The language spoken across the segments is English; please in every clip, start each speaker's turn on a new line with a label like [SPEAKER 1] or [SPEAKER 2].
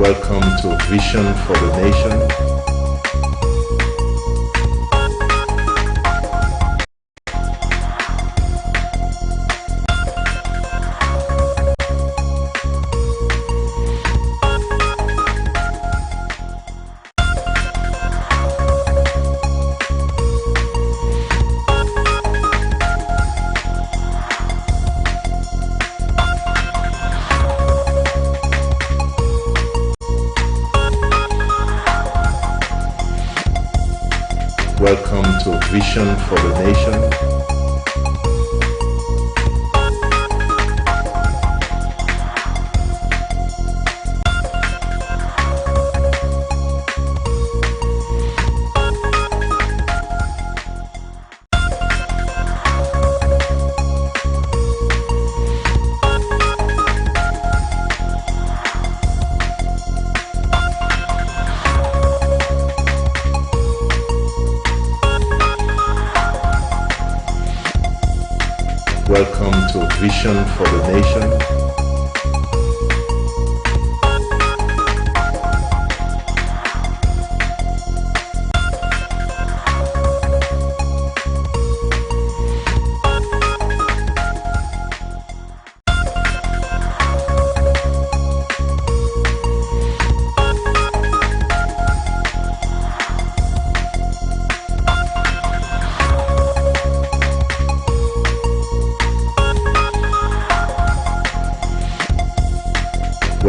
[SPEAKER 1] Welcome to Vision for the Nation. Welcome to Vision for the Nation. Welcome to Vision for the Nation.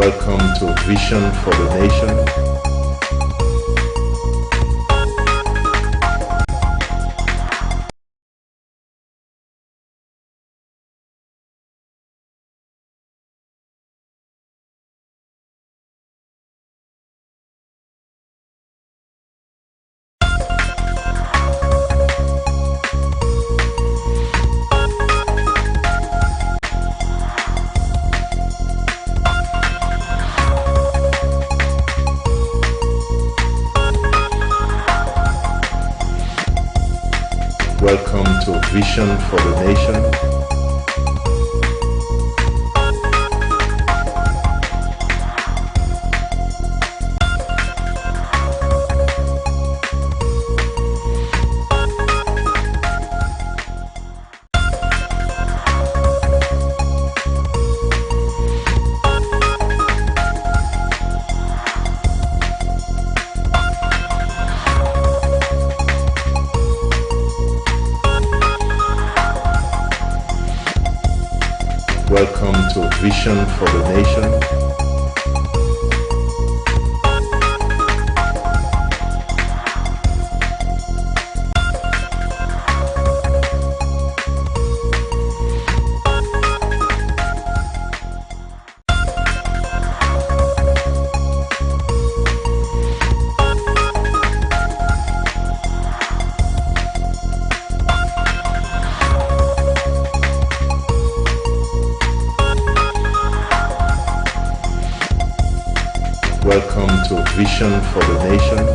[SPEAKER 1] Welcome to Vision for the Nation. Welcome to Vision for the Nation. Welcome to Vision for the Nation. Welcome to Vision for the Nation.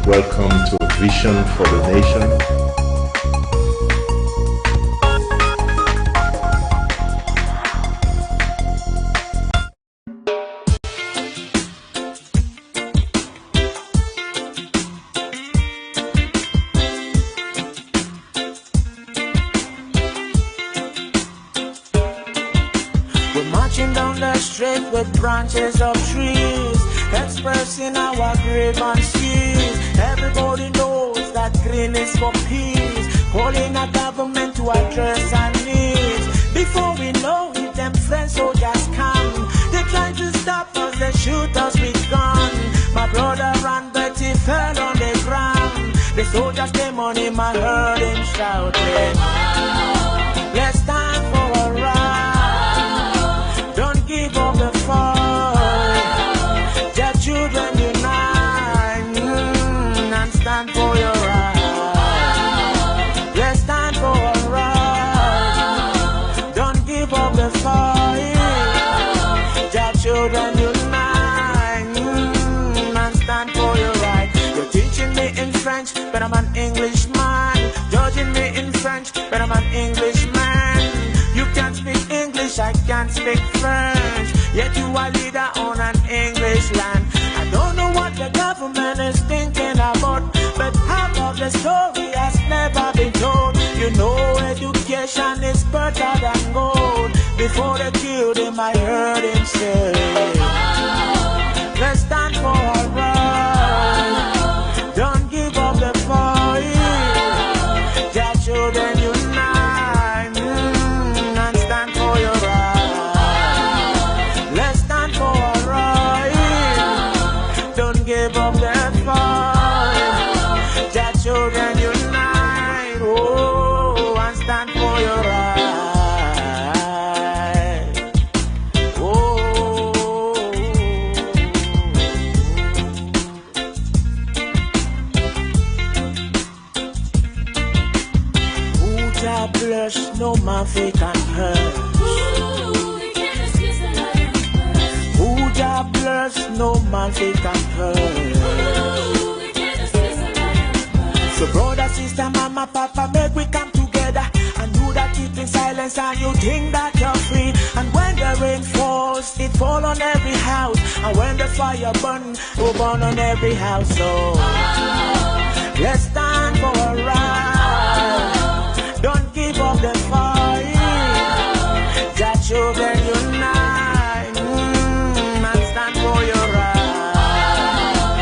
[SPEAKER 1] Welcome to Vision for the Nation.
[SPEAKER 2] We're marching down the street with branches of trees, expressing our grievances. Everybody knows that green is for peace, calling our government to address our needs. Before we know it, them friends soldiers come. They try to stop us, they shoot us with guns. My brother ran, but he fell on the ground. The soldiers came on him, I heard him shouting, let's stand for a ride. Don't give up the fight. but I'm an Englishman. Judging me in French, but I'm an Englishman. You can't speak English, I can't speak French. Yet you are leader on an English land. I don't know what the government is thinking about, but half of the story has never been told. You know education is better than gold. Before they killed him, I heard him say, let's stand for our rights. Don't give up the fight. Their children unite and stand for your rights. Let's stand for our rights. Don't give up the fight. Their children unite, oh, and stand for your rights. Bless, no man fake and hurt. Who Jah bless, no man fake and hurt. So brother, sister, mama, papa, make we come together and do that keep in silence and you think that you're free. And when the rain falls, it fall on every house. And when the fire burn, it will burn on every house. So let's stand for a right. Don't give up the fight. That children unite and stand for your right.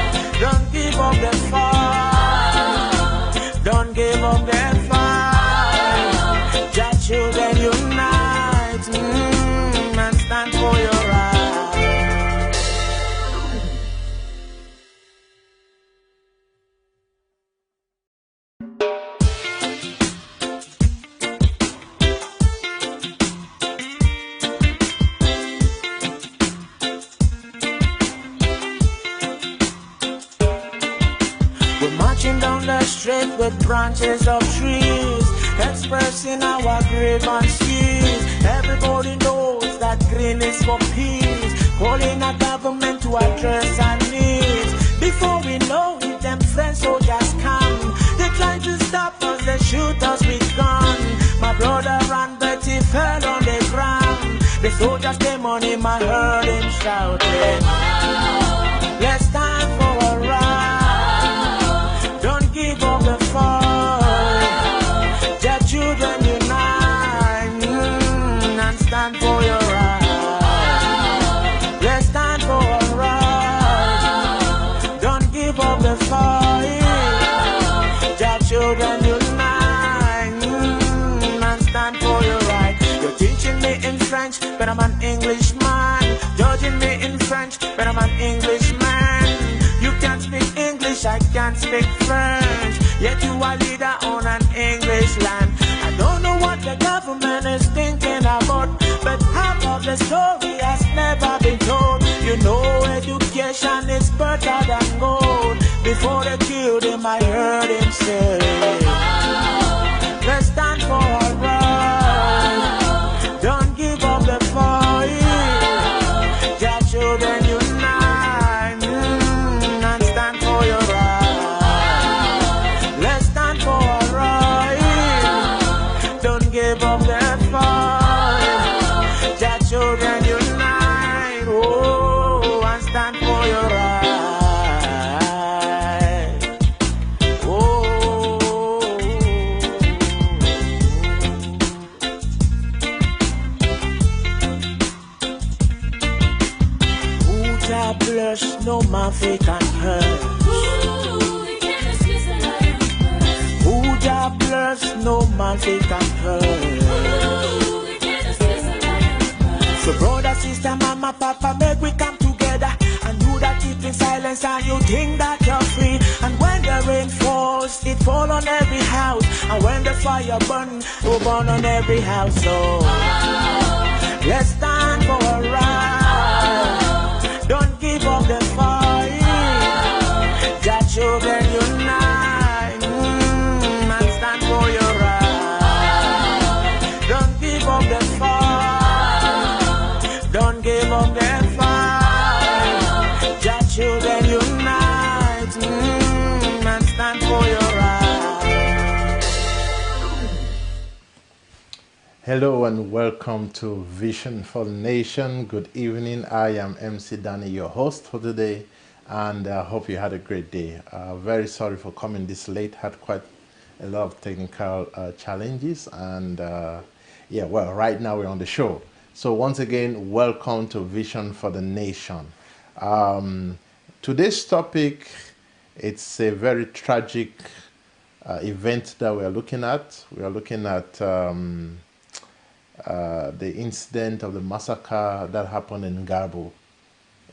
[SPEAKER 2] Don't give up the fight. Don't give up the fight. That children unite and stand for your right. Down the street with branches of trees, expressing our grievances. Everybody knows that green is for peace, calling our government to address our needs. Before we know it, them French soldiers come. They try to stop us, they shoot us with guns. My brother ran, but he fell on the ground. The soldiers came on him, I heard him shouting, let's stand for a right. Give up the fight. Their children unite and stand for your right. Let's stand for our right. Don't give up the fight. Their children unite and stand for your right. You're teaching me in French, but I'm an Englishman. Judging me in French, but I'm an Englishman. You can't speak English, I can't speak French. Yet you are leader on an English land. I don't know what the government is thinking about, but half of the story has never been told. You know education is better than gold. Before they killed him, I heard him say, let's stand for our rights. Don't give up the fight. Their children unite and stand for your right. Let's stand for our right. Don't give up the fight. Their children unite, oh, and stand for your right. Bless, no man fake and hurt. Who Jah bless, no man fake and hurt. So brother, sister, mama, papa, make we come together and do that keep in silence and you think that you're free. And when the rain falls, it fall on every house. And when the fire burn, it will burn on every house. So let's stand for a right. Don't give up the fight. Their children unite and stand for your right. Don't give up the fight. Don't give up the fight. Their children unite and stand for your right.
[SPEAKER 1] Hello and welcome to Vision for the Nation. Good evening. I am MC Danny, your host for today, and I hope you had a great day. Very sorry for coming this late. Had quite a lot of technical challenges, and yeah, well, right now we're on the show. So once again, welcome to Vision for the Nation. Um, Today's topic, it's a very tragic event that we are looking at. We are looking at the incident of the massacre that happened in Ngarbuh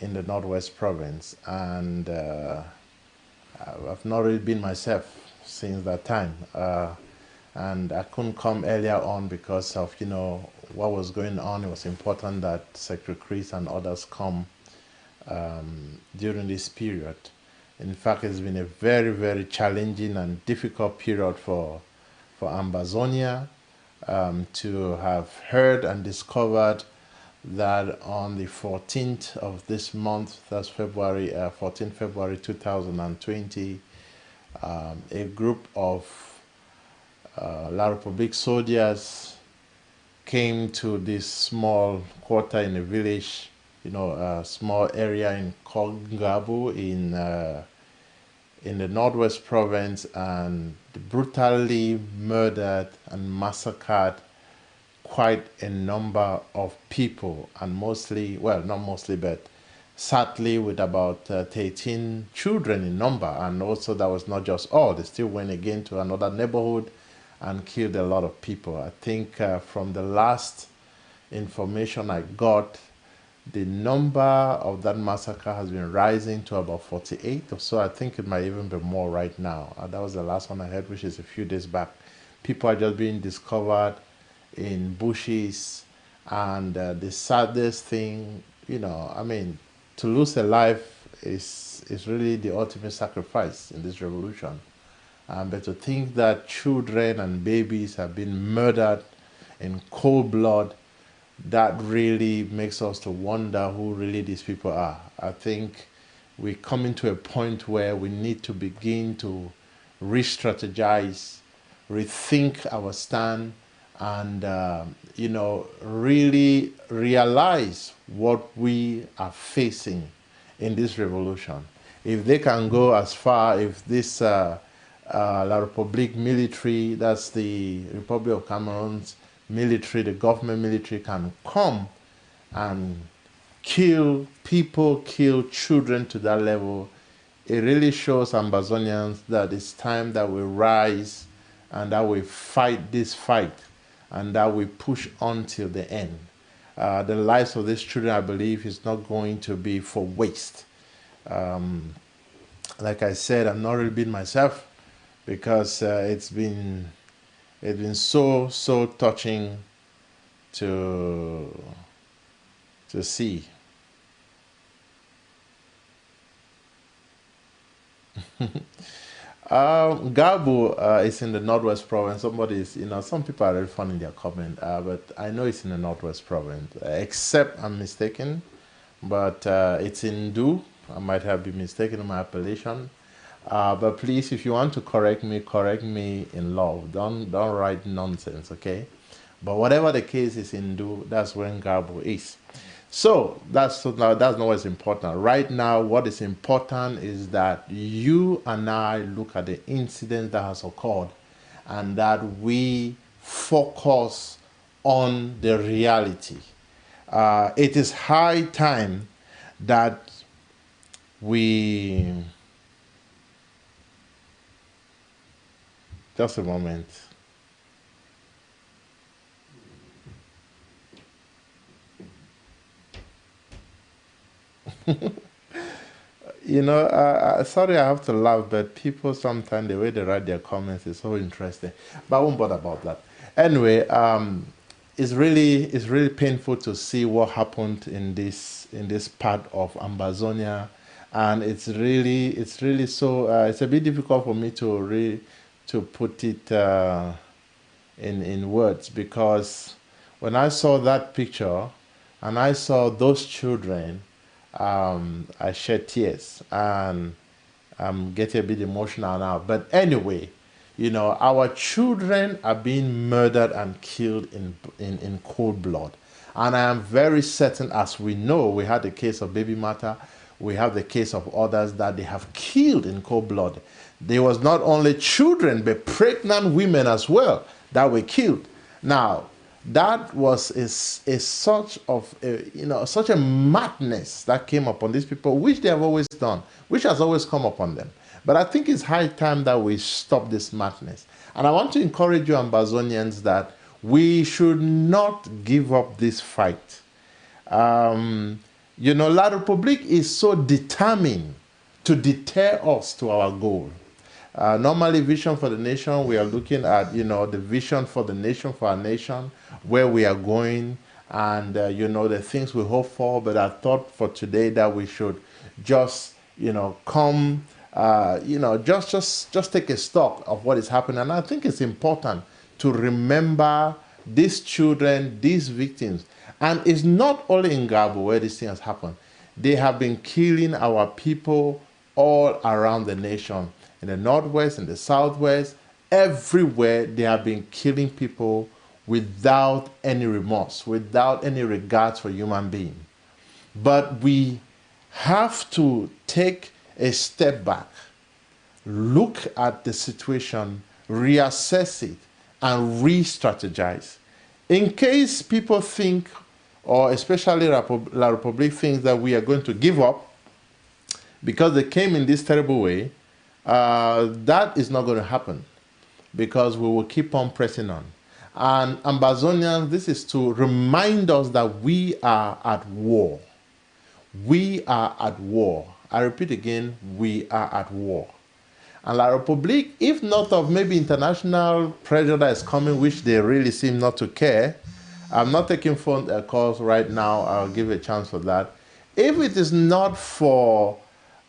[SPEAKER 1] in the Northwest Province, and I've not really been myself since that time, and I couldn't come earlier on because of what was going on. It was important that Secretary Chris and others come during this period. In fact, it's been a very challenging and difficult period for Ambazonia to have heard and discovered that on the 14th of this month, that's February, 14th February 2020, a group of La Republique soldiers came to this small quarter in a village, a small area in called Ngarbuh in the Northwest Province, and brutally murdered and massacred quite a number of people, and mostly, well, not mostly, but sadly with about 13 children in number. And also that was not just all, they still went again to another neighborhood and killed a lot of people. I think from the last information I got, the number of that massacre has been rising to about 48 or so. I think it might even be more right now. That was the last one I heard, which is a few days back. People are just being discovered in bushes, and the saddest thing, I mean, to lose a life is really the ultimate sacrifice in this revolution. But to think that children and babies have been murdered in cold blood, that really makes us to wonder who really these people are. I think we're coming to a point where we need to begin to re-strategize, rethink our stand, and really realize what we are facing in this revolution. If they can go as far, if this La Republique military, that's the Republic of Cameroon's military, the government military, can come and kill people, kill children to that level, it really shows Ambazonians that it's time that we rise and that we fight this fight and that we push on till the end. The lives of these children, I believe, is not going to be for waste. Like I said, I'm not really been myself because it's been so touching to see. Ngarbuh is in the Northwest Province. Some people are very funny in their comment, but I know it's in the Northwest Province, except I'm mistaken, but it's in Du. I might have been mistaken in my appellation. But please, if you want to correct me in love. Don't write nonsense, okay? But whatever the case is in Du, that's where Ngarbuh is. So that's not what's important. Right now, what is important is that you and I look at the incident that has occurred and that we focus on the reality. It is high time that we... Just a moment. Sorry I have to laugh, but people sometimes, the way they write their comments is so interesting. But I won't bother about that. Anyway, it's really painful to see what happened in this part of Ambazonia, and it's really so it's a bit difficult for me to put it in words, because when I saw that picture and I saw those children, I shed tears and I'm getting a bit emotional now. But anyway, Our children are being murdered and killed in cold blood. And I am very certain, as we know, we had the case of Baby Mata, we have the case of others that they have killed in cold blood. There was not only children, but pregnant women as well that were killed. Now, that was such a madness that came upon these people, which they have always done, which has always come upon them. But I think it's high time that we stop this madness. And I want to encourage you, Ambazonians, that we should not give up this fight. La Republique is so determined to deter us to our goal. Normally, Vision for the Nation, we are looking at, the vision for the nation, for our nation, where we are going, and, the things we hope for. But I thought for today that we should just, come, just take a stock of what is happening. And I think it's important to remember these children, these victims. And it's not only in Ngarbuh where this thing has happened. They have been killing our people all around the nation. In the Northwest, in the Southwest, everywhere they have been killing people without any remorse, without any regard for human being. But we have to take a step back, look at the situation, reassess it, and re-strategize. In case people think, or especially La Republique thinks that we are going to give up because they came in this terrible way, that is not going to happen, because we will keep on pressing on. And Ambazonians, this is to remind us that we are at war. We are at war. I repeat again, we are at war. And La Republique, if not of maybe international pressure that is coming, which they really seem not to care, I'm not taking phone calls right now. I'll give a chance for that. If it is not for,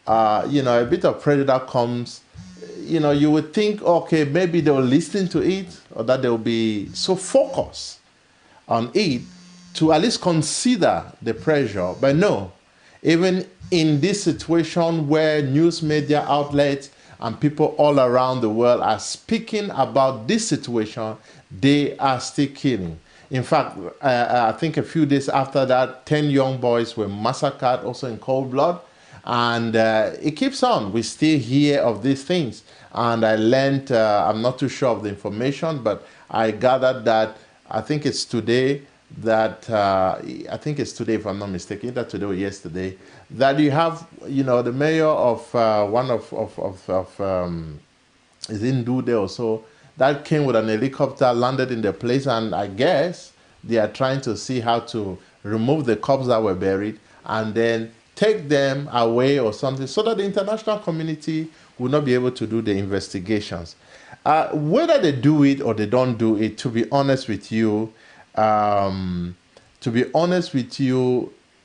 [SPEAKER 1] a bit of pressure that comes, you would think, okay, maybe they'll listen to it, or that they'll be so focused on it to at least consider the pressure. But no, even in this situation where news media outlets and people all around the world are speaking about this situation, they are still killing. In fact, I think a few days after that, 10 young boys were massacred also in cold blood. And it keeps on. We still hear of these things. And I learned, I'm not too sure of the information, but I gathered that, I think it's today, if I'm not mistaken, either today or yesterday, that you have, the mayor of one of is in Dude or so, that came with an helicopter, landed in the place, and I guess they are trying to see how to remove the corpses that were buried and then take them away or something, so that the international community will not be able to do the investigations. Whether they do it or they don't do it, to be honest with you,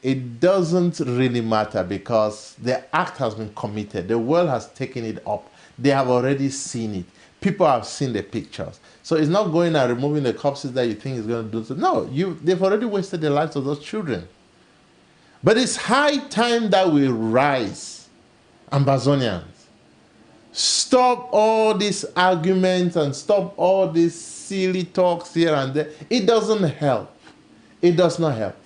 [SPEAKER 1] it doesn't really matter, because the act has been committed. The world has taken it up. They have already seen it. People have seen the pictures. So it's not going and removing the corpses that you think is going to do so. No, they've already wasted the lives of those children. But it's high time that we rise, Ambazonians. Stop all these arguments and stop all these silly talks here and there. It doesn't help. It does not help.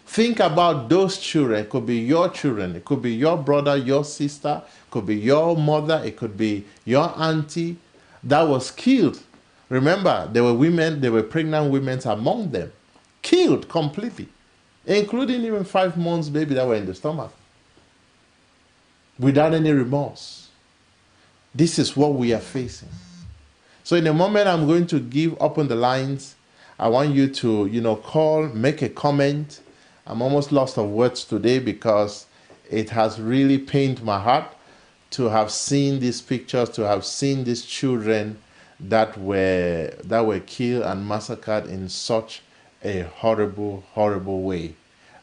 [SPEAKER 1] Think about those children. It could be your children. It could be your brother, your sister. It could be your mother. It could be your auntie that was killed. Remember, there were women, there were pregnant women among them, killed completely, including even 5 months baby that were in the stomach, without any remorse. This is what we are facing. So in a moment, I'm going to give up on the lines. I want you to, call, make a comment. I'm almost lost of words today, because it has really pained my heart to have seen these pictures, to have seen these children that were killed and massacred in such a horrible, horrible way.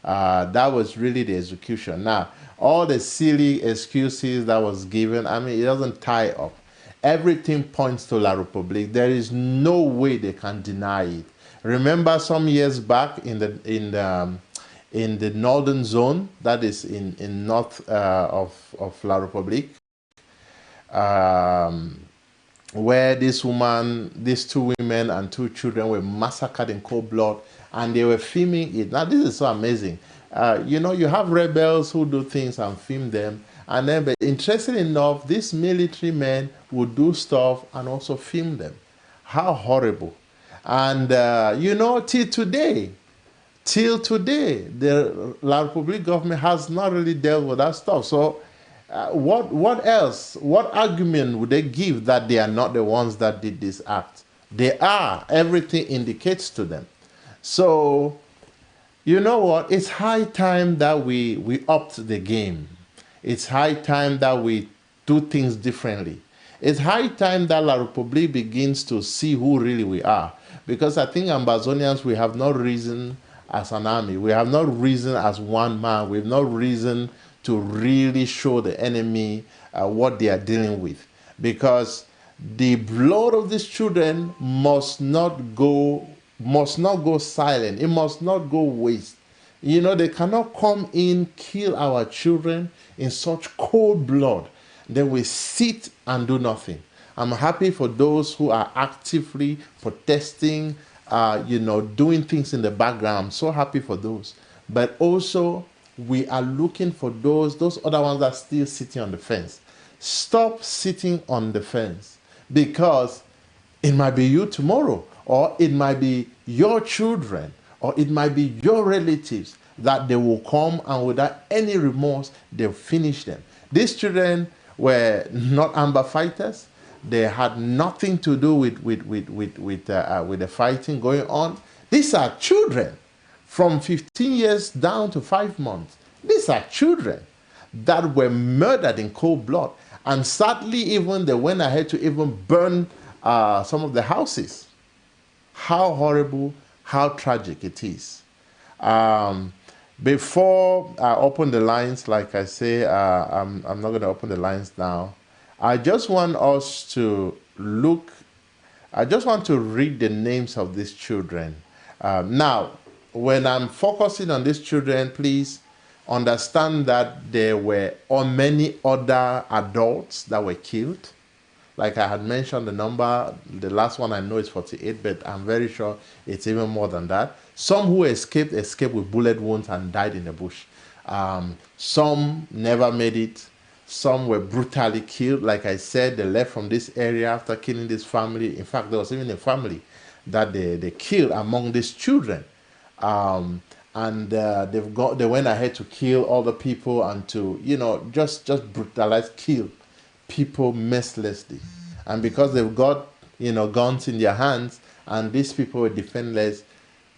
[SPEAKER 1] That was really the execution. Now, all the silly excuses that was given, it doesn't tie up. Everything points to La Republique. There is no way they can deny it. Remember some years back in the northern zone, that is in north of La Republique, where these two women and two children were massacred in cold blood, and they were filming it. Now, this is so amazing. You have rebels who do things and film them, and then, but interesting enough, these military men would do stuff and also film them. How horrible! And till today, the La Republic government has not really dealt with that stuff. So, what else? What argument would they give that they are not the ones that did this act? They are. Everything indicates to them. So, you know what? It's high time that we upped the game. It's high time that we do things differently. It's high time that La Republique begins to see who really we are. Because I think Ambazonians, we have no reason as an army. We have no reason as one man. We have no reason to really show the enemy what they are dealing with. Because the blood of these children must not go silent. It must not go waste. They cannot come in, kill our children in such cold blood. Then we sit and do nothing. I'm happy for those who are actively protesting, doing things in the background. I'm so happy for those. But also, we are looking for those other ones that are still sitting on the fence. Stop sitting on the fence, because it might be you tomorrow, or it might be your children, or it might be your relatives that they will come and without any remorse, they'll finish them. These children were not amber fighters. They had nothing to do with the fighting going on. These are children from 15 years down to 5 months. These are children that were murdered in cold blood. And sadly, even they went ahead to even burn some of the houses. How horrible, how tragic it is. Before I open the lines, like I say, I'm not going to open the lines now. I just want us to look, I just want to read the names of these children. Now, when I'm focusing on these children, please understand that there were many other adults that were killed. Like I had mentioned, the number, the last one I know is 48, but I'm very sure it's even more than that. Some who escaped with bullet wounds and died in the bush. Some never made it. Some were brutally killed. Like I said, they left from this area after killing this family. In fact, there was even a family that they killed among these children. They went ahead to kill all the people and to, just brutalize, kill people mercilessly. And because they've got, guns in their hands, and these people were defenseless,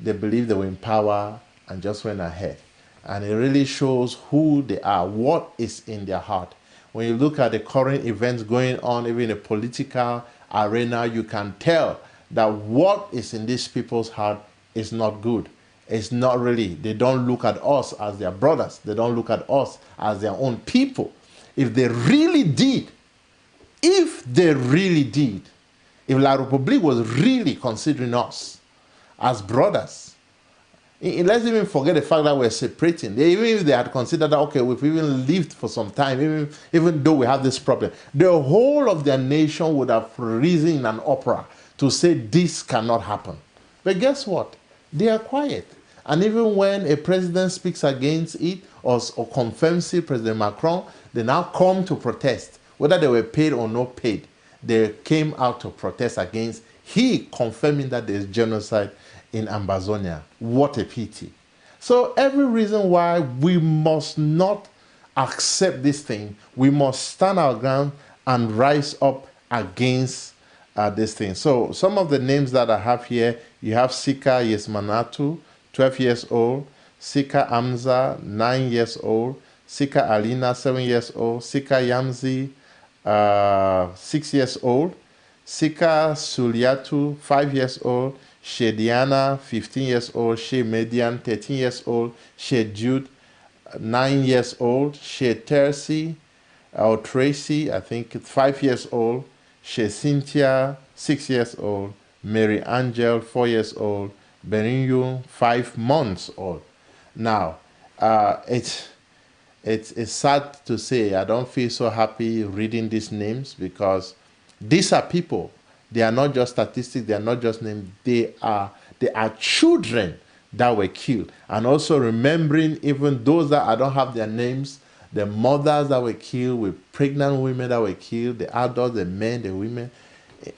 [SPEAKER 1] they believed they were in power and just went ahead. And it really shows who they are, what is in their heart. When you look at the current events going on, even in the political arena, you can tell that what is in these people's heart is not good. It's not really. They don't look at us as their brothers. They don't look at us as their own people. If they really did, if La Republique was really considering us as brothers, let's even forget the fact that we're separating. Even if they had considered that, okay, we've even lived for some time, even though we have this problem, the whole of their nation would have risen in an opera to say this cannot happen. But guess what? They are quiet. And even when a president speaks against it or confirms it, President Macron, they now come to protest. Whether they were paid or not paid, they came out to protest against he confirming that there is genocide in Ambazonia. What a pity. So every reason why we must not accept this thing, we must stand our ground and rise up against this thing. So some of the names that I have here, you have Sika Yesmanatu, 12 years old, Sika Amza, 9 years old, Sika Alina, 7 years old, Sika Yamzi, 6 years old, Sika Suliatu, 5 years old, She Diana, 15 years old, She Median, 13 years old, She Jude, 9 years old, She Tercy, or Tracy, I think 5 years old, She Cynthia, 6 years old, Mary Angel, 4 years old, Berinyu, 5 months old. Now, it's sad to say, I don't feel so happy reading these names because These are people. They are not just statistics. They are not just names. They are children that were killed. And also remembering even those that I don't have their names, the mothers that were killed, with pregnant women that were killed, the adults, the men, the women.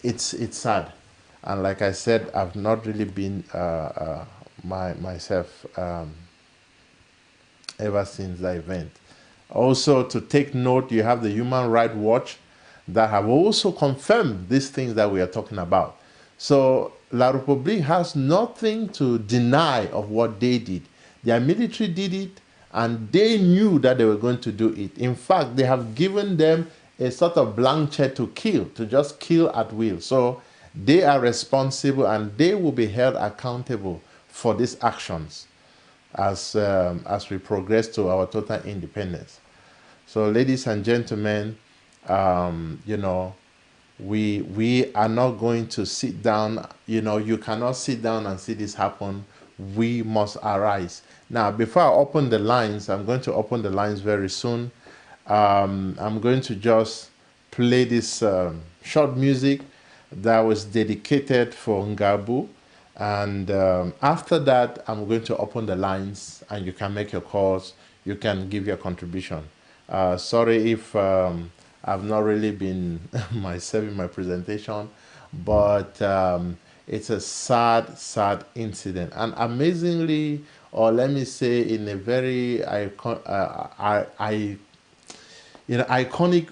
[SPEAKER 1] It's sad. And like I said, I've not really been myself ever since that event. Also, to take note, you have the Human Rights Watch that have also confirmed these things that we are talking about. So La République has nothing to deny of what they did. Their military did it, and they knew that they were going to do it. In fact, they have given them a sort of blank check to kill, to just kill at will. So they are responsible, and they will be held accountable for these actions as we progress to our total independence. So, ladies and gentlemen, you know, we are not going to sit down. You know, you cannot sit down and see this happen. We must arise. Now, before I open the lines, I'm going to open the lines very soon. I'm going to just play this short music that was dedicated for Ngarbuh. And after that, I'm going to open the lines and you can make your calls. You can give your contribution. Sorry if I've not really been myself in my presentation, but it's a sad, sad incident. And amazingly, or let me say in a very iconic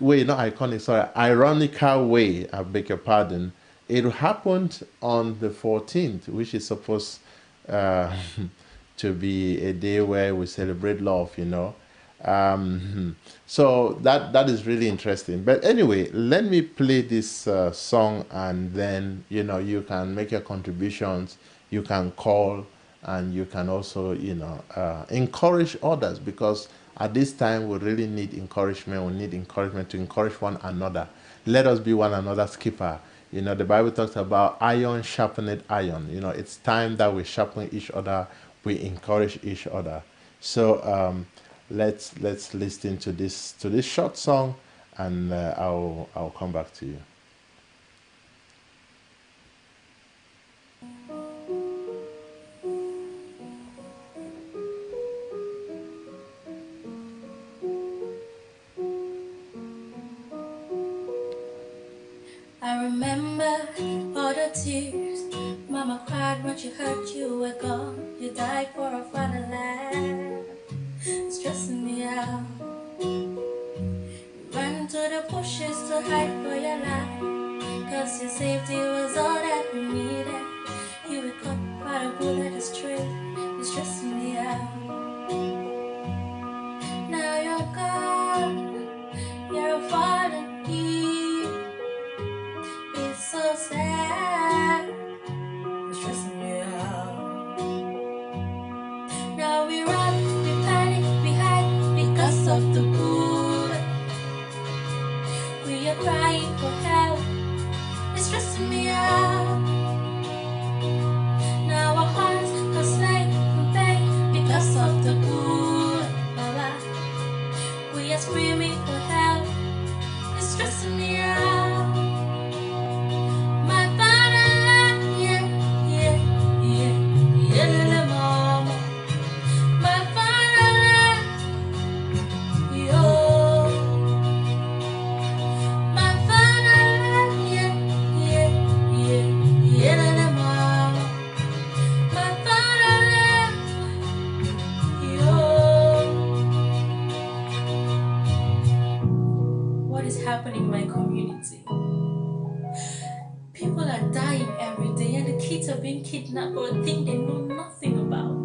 [SPEAKER 1] way, not iconic, sorry, ironical way, I beg your pardon. It happened on the 14th, which is supposed uh, to be a day where we celebrate love, you know. So that is really interesting. But anyway, let me play this song, and then you can make your contributions, you can call, and you can also encourage others, because at this time we really need encouragement. We need encouragement to encourage one another. Let us be one another's keeper. The Bible talks about iron sharpened iron. It's time that we sharpen each other, we encourage each other. So let's listen to this short song, and I'll come back to you.
[SPEAKER 2] I remember all the tears Mama cried when she heard you were gone. You died for our fatherland. It's stressing me out. You ran to the bushes to hide for your life, 'cause your safety was all that we needed. You were caught by a bullet astray. It's stressing me out. Now you're gone. You're a fallen key. It's so sad. It's stressing me out. Now we run, we panic, we hide because of the bullet. We are crying for help. It's stressing me out. Now our hearts are slain from pain because of the bullet. We are screaming for help. It's stressing me out. My fatherland, yeah, yeah, yeah, yeah, little mama. My fatherland, yo. My fatherland, yeah, yeah, yeah, yeah, little mama. My fatherland, yo. What is happening in my community? People are dying every day, and the kids are being kidnapped for a thing they know nothing about.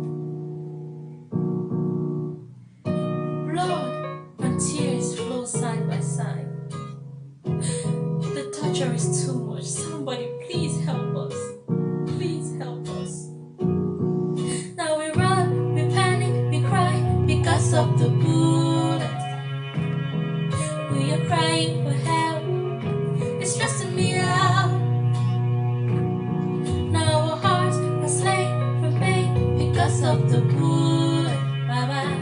[SPEAKER 2] Blood and tears flow side by side. The torture is too much. Somebody please help us. Please help us. Now we run, we panic, we cry because of the bullets. We are crying for help. It's stressing me out. Now our hearts are slain from pain because of the bullet. Bye-bye.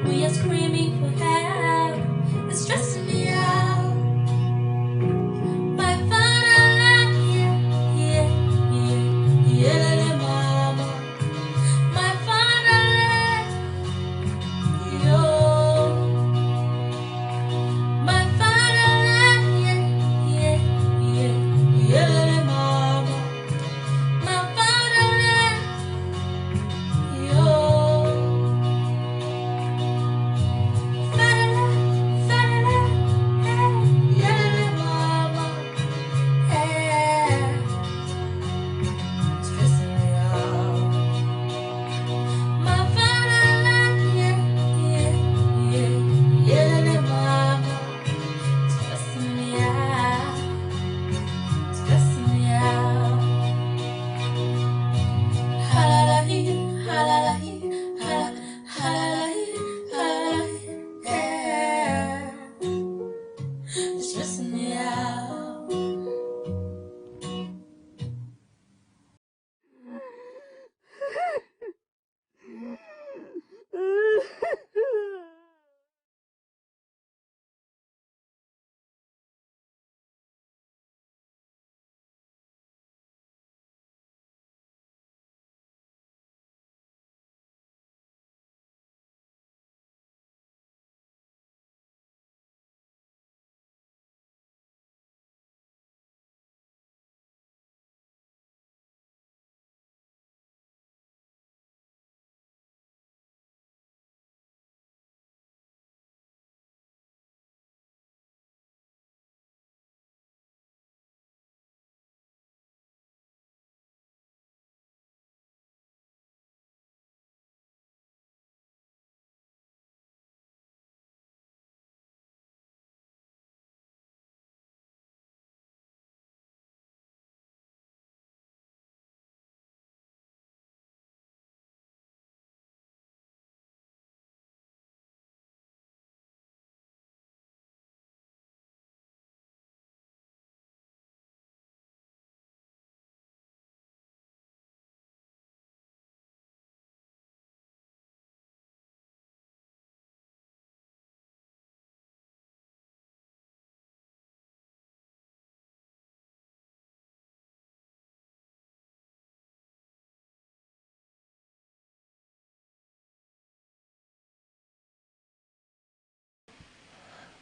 [SPEAKER 2] We are screaming for help. It's stressing me out. My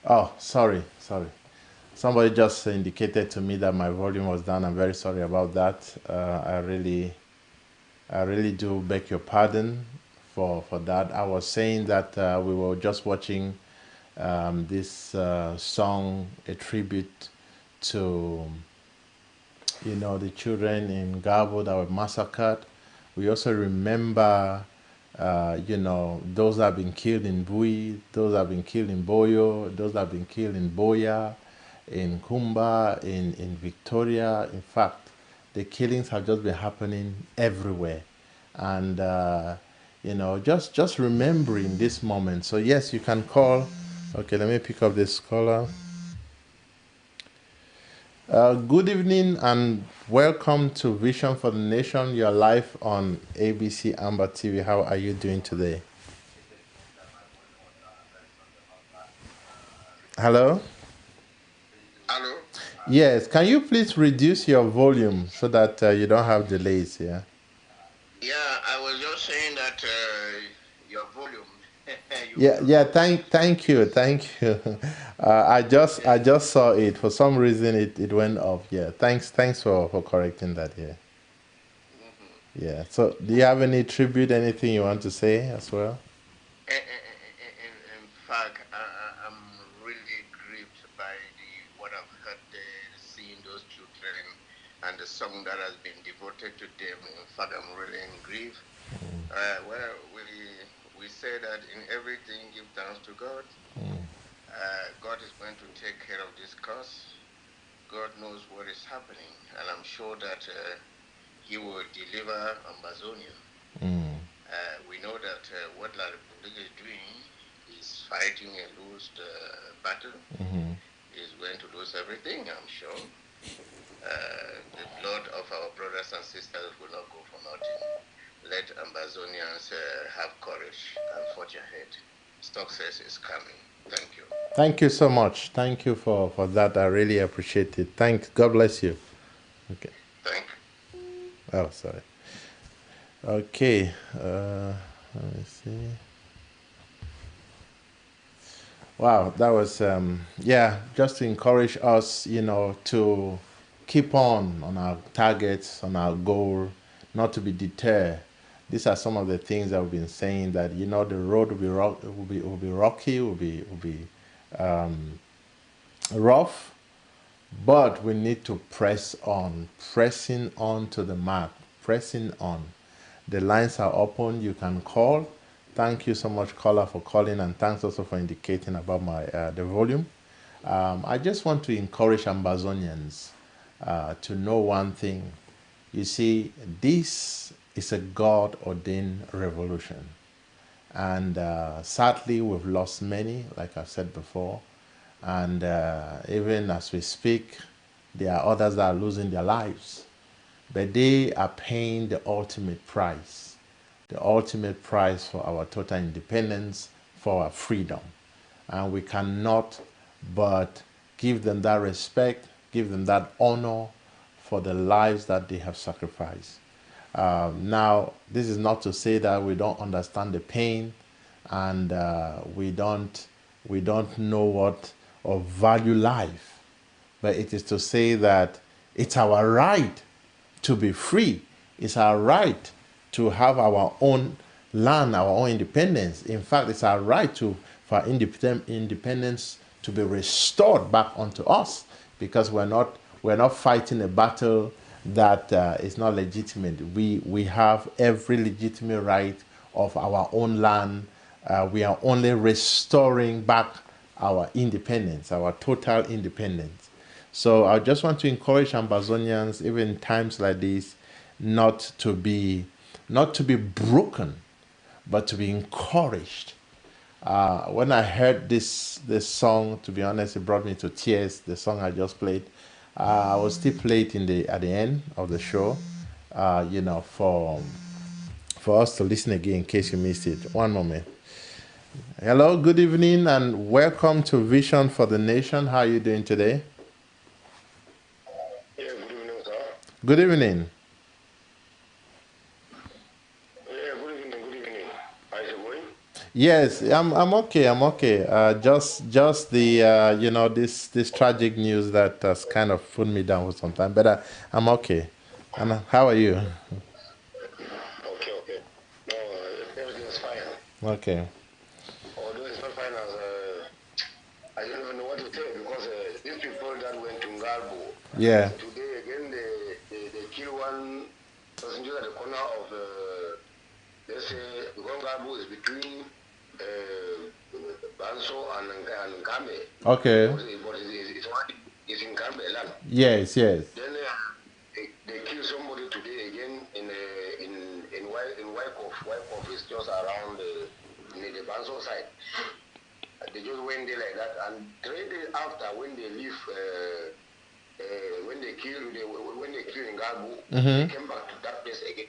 [SPEAKER 1] Oh, sorry. Somebody just indicated to me that my volume was down. I'm very sorry about that. I really do beg your pardon for that. I was saying that we were just watching this song, a tribute to the children in Ngarbuh that were massacred. We also remember, those that have been killed in Bui, those that have been killed in Boyo, those that have been killed in Boya, in Kumba, in Victoria. In fact, the killings have just been happening everywhere. And, just remembering this moment. So, yes, you can call. Okay, let me pick up this caller. Good evening and welcome to Vision for the Nation. You're live on ABC Amber TV. How are you doing today? Hello?
[SPEAKER 3] Hello?
[SPEAKER 1] Yes, can you please reduce your volume so that you don't have delays here?
[SPEAKER 3] Yeah, I was just saying that your volume, you
[SPEAKER 1] Yeah,
[SPEAKER 3] mute
[SPEAKER 1] yeah,
[SPEAKER 3] your mic.
[SPEAKER 1] thank you. I
[SPEAKER 3] Okay.
[SPEAKER 1] just saw it. For some reason it went off. Yeah, thanks for correcting that here.
[SPEAKER 3] hmm
[SPEAKER 1] Yeah. So do you have any tribute, anything you want to say as well?
[SPEAKER 3] In fact, I'm really grieved by what I've heard there, seeing those children and the song that has been devoted to them. In fact, I'm really in grief. Well, we say that in everything, give thanks to God. God is going to take care of this cause. God knows what is happening, and I'm sure that He will deliver Amazonia. We know that what La Republic is doing is fighting a lost battle. Is going to lose everything, I'm sure. The blood of our brothers and sisters will not go for nothing. Let Amazonians have courage and forge ahead. Success is coming. Thank you.
[SPEAKER 1] Thank you so much. Thank you for that. I really appreciate it. Thanks. God bless you. Okay.
[SPEAKER 3] Thank
[SPEAKER 1] Oh, sorry. Okay. Let me see. Wow, that was yeah, just to encourage us, to keep on our targets, on our goal, not to be deterred. These are some of the things that we've been saying that the road will be will be rocky, will be rough, but we need to press on, pressing on to the mark, pressing on. The lines are open. You can call. Thank you so much, caller, for calling, and thanks also for indicating about my the volume. I just want to encourage Ambazonians to know one thing. You see, this is a God ordained revolution. And sadly, we've lost many, like I've said before. And even as we speak, there are others that are losing their lives. But they are paying the ultimate price for our total independence, for our freedom. And we cannot but give them that respect, give them that honor for the lives that they have sacrificed. Now, this is not to say that we don't understand the pain and we don't know what or value life, but it is to say that it's our right to be free. It's our right to have our own land, our own independence. In fact, it's our right for our independence to be restored back onto us, because we're not fighting a battle that is not legitimate. We have every legitimate right of our own land. We are only restoring back our independence, our total independence. So I just want to encourage Ambazonians, even in times like this, not to be not to be broken, but to be encouraged. When I heard this song, to be honest, it brought me to tears. The song I just played, I will still play it at the end of the show. For us to listen again in case you missed it. One moment. Hello, good evening, and welcome to Vision for the Nation. How are you doing today?
[SPEAKER 3] you. Yeah, good evening, sir.
[SPEAKER 1] Good evening.
[SPEAKER 3] Yeah, good evening, good evening. How's it going?
[SPEAKER 1] Yes, I'm okay. I'm okay. Just the this tragic news that has kind of put me down for some time, but I'm okay. And how are you?
[SPEAKER 3] Okay, okay. No, everything is fine.
[SPEAKER 1] Okay.
[SPEAKER 3] Although it's not fine as I don't even know what to say because these people that went to Ngarbuh,
[SPEAKER 1] Yeah.
[SPEAKER 3] today again they kill one person just at the corner of let's say because Ngarbuh is between Banso and Kame,
[SPEAKER 1] Okay.
[SPEAKER 3] but it's in Kame land.
[SPEAKER 1] Yes. Yes.
[SPEAKER 3] Then they kill somebody today again in Wyckoff. Wyckoff is just around near the Banso side. They just went there like that, and 3 days after, when they leave, when they kill Ngarbuh, they came back to that place again,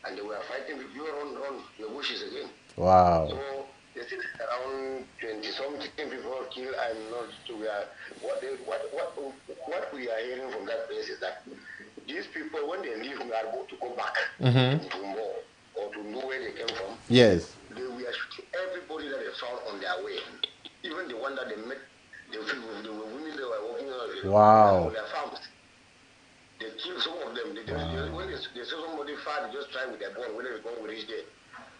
[SPEAKER 3] and they were fighting with you run the bushes again.
[SPEAKER 1] Wow.
[SPEAKER 3] So they still around 20 something people killed. I'm not sure we are what we are hearing from that place is that these people when they leave Ngarbuh to go back to more or to know where they came from,
[SPEAKER 1] Yes.
[SPEAKER 3] they were shooting everybody that they found on their way. Even the one that they met, the women they were walking on
[SPEAKER 1] Wow.
[SPEAKER 3] their farms. They killed some of them. When they saw somebody far, they just try with their gun. When they gun will reach there.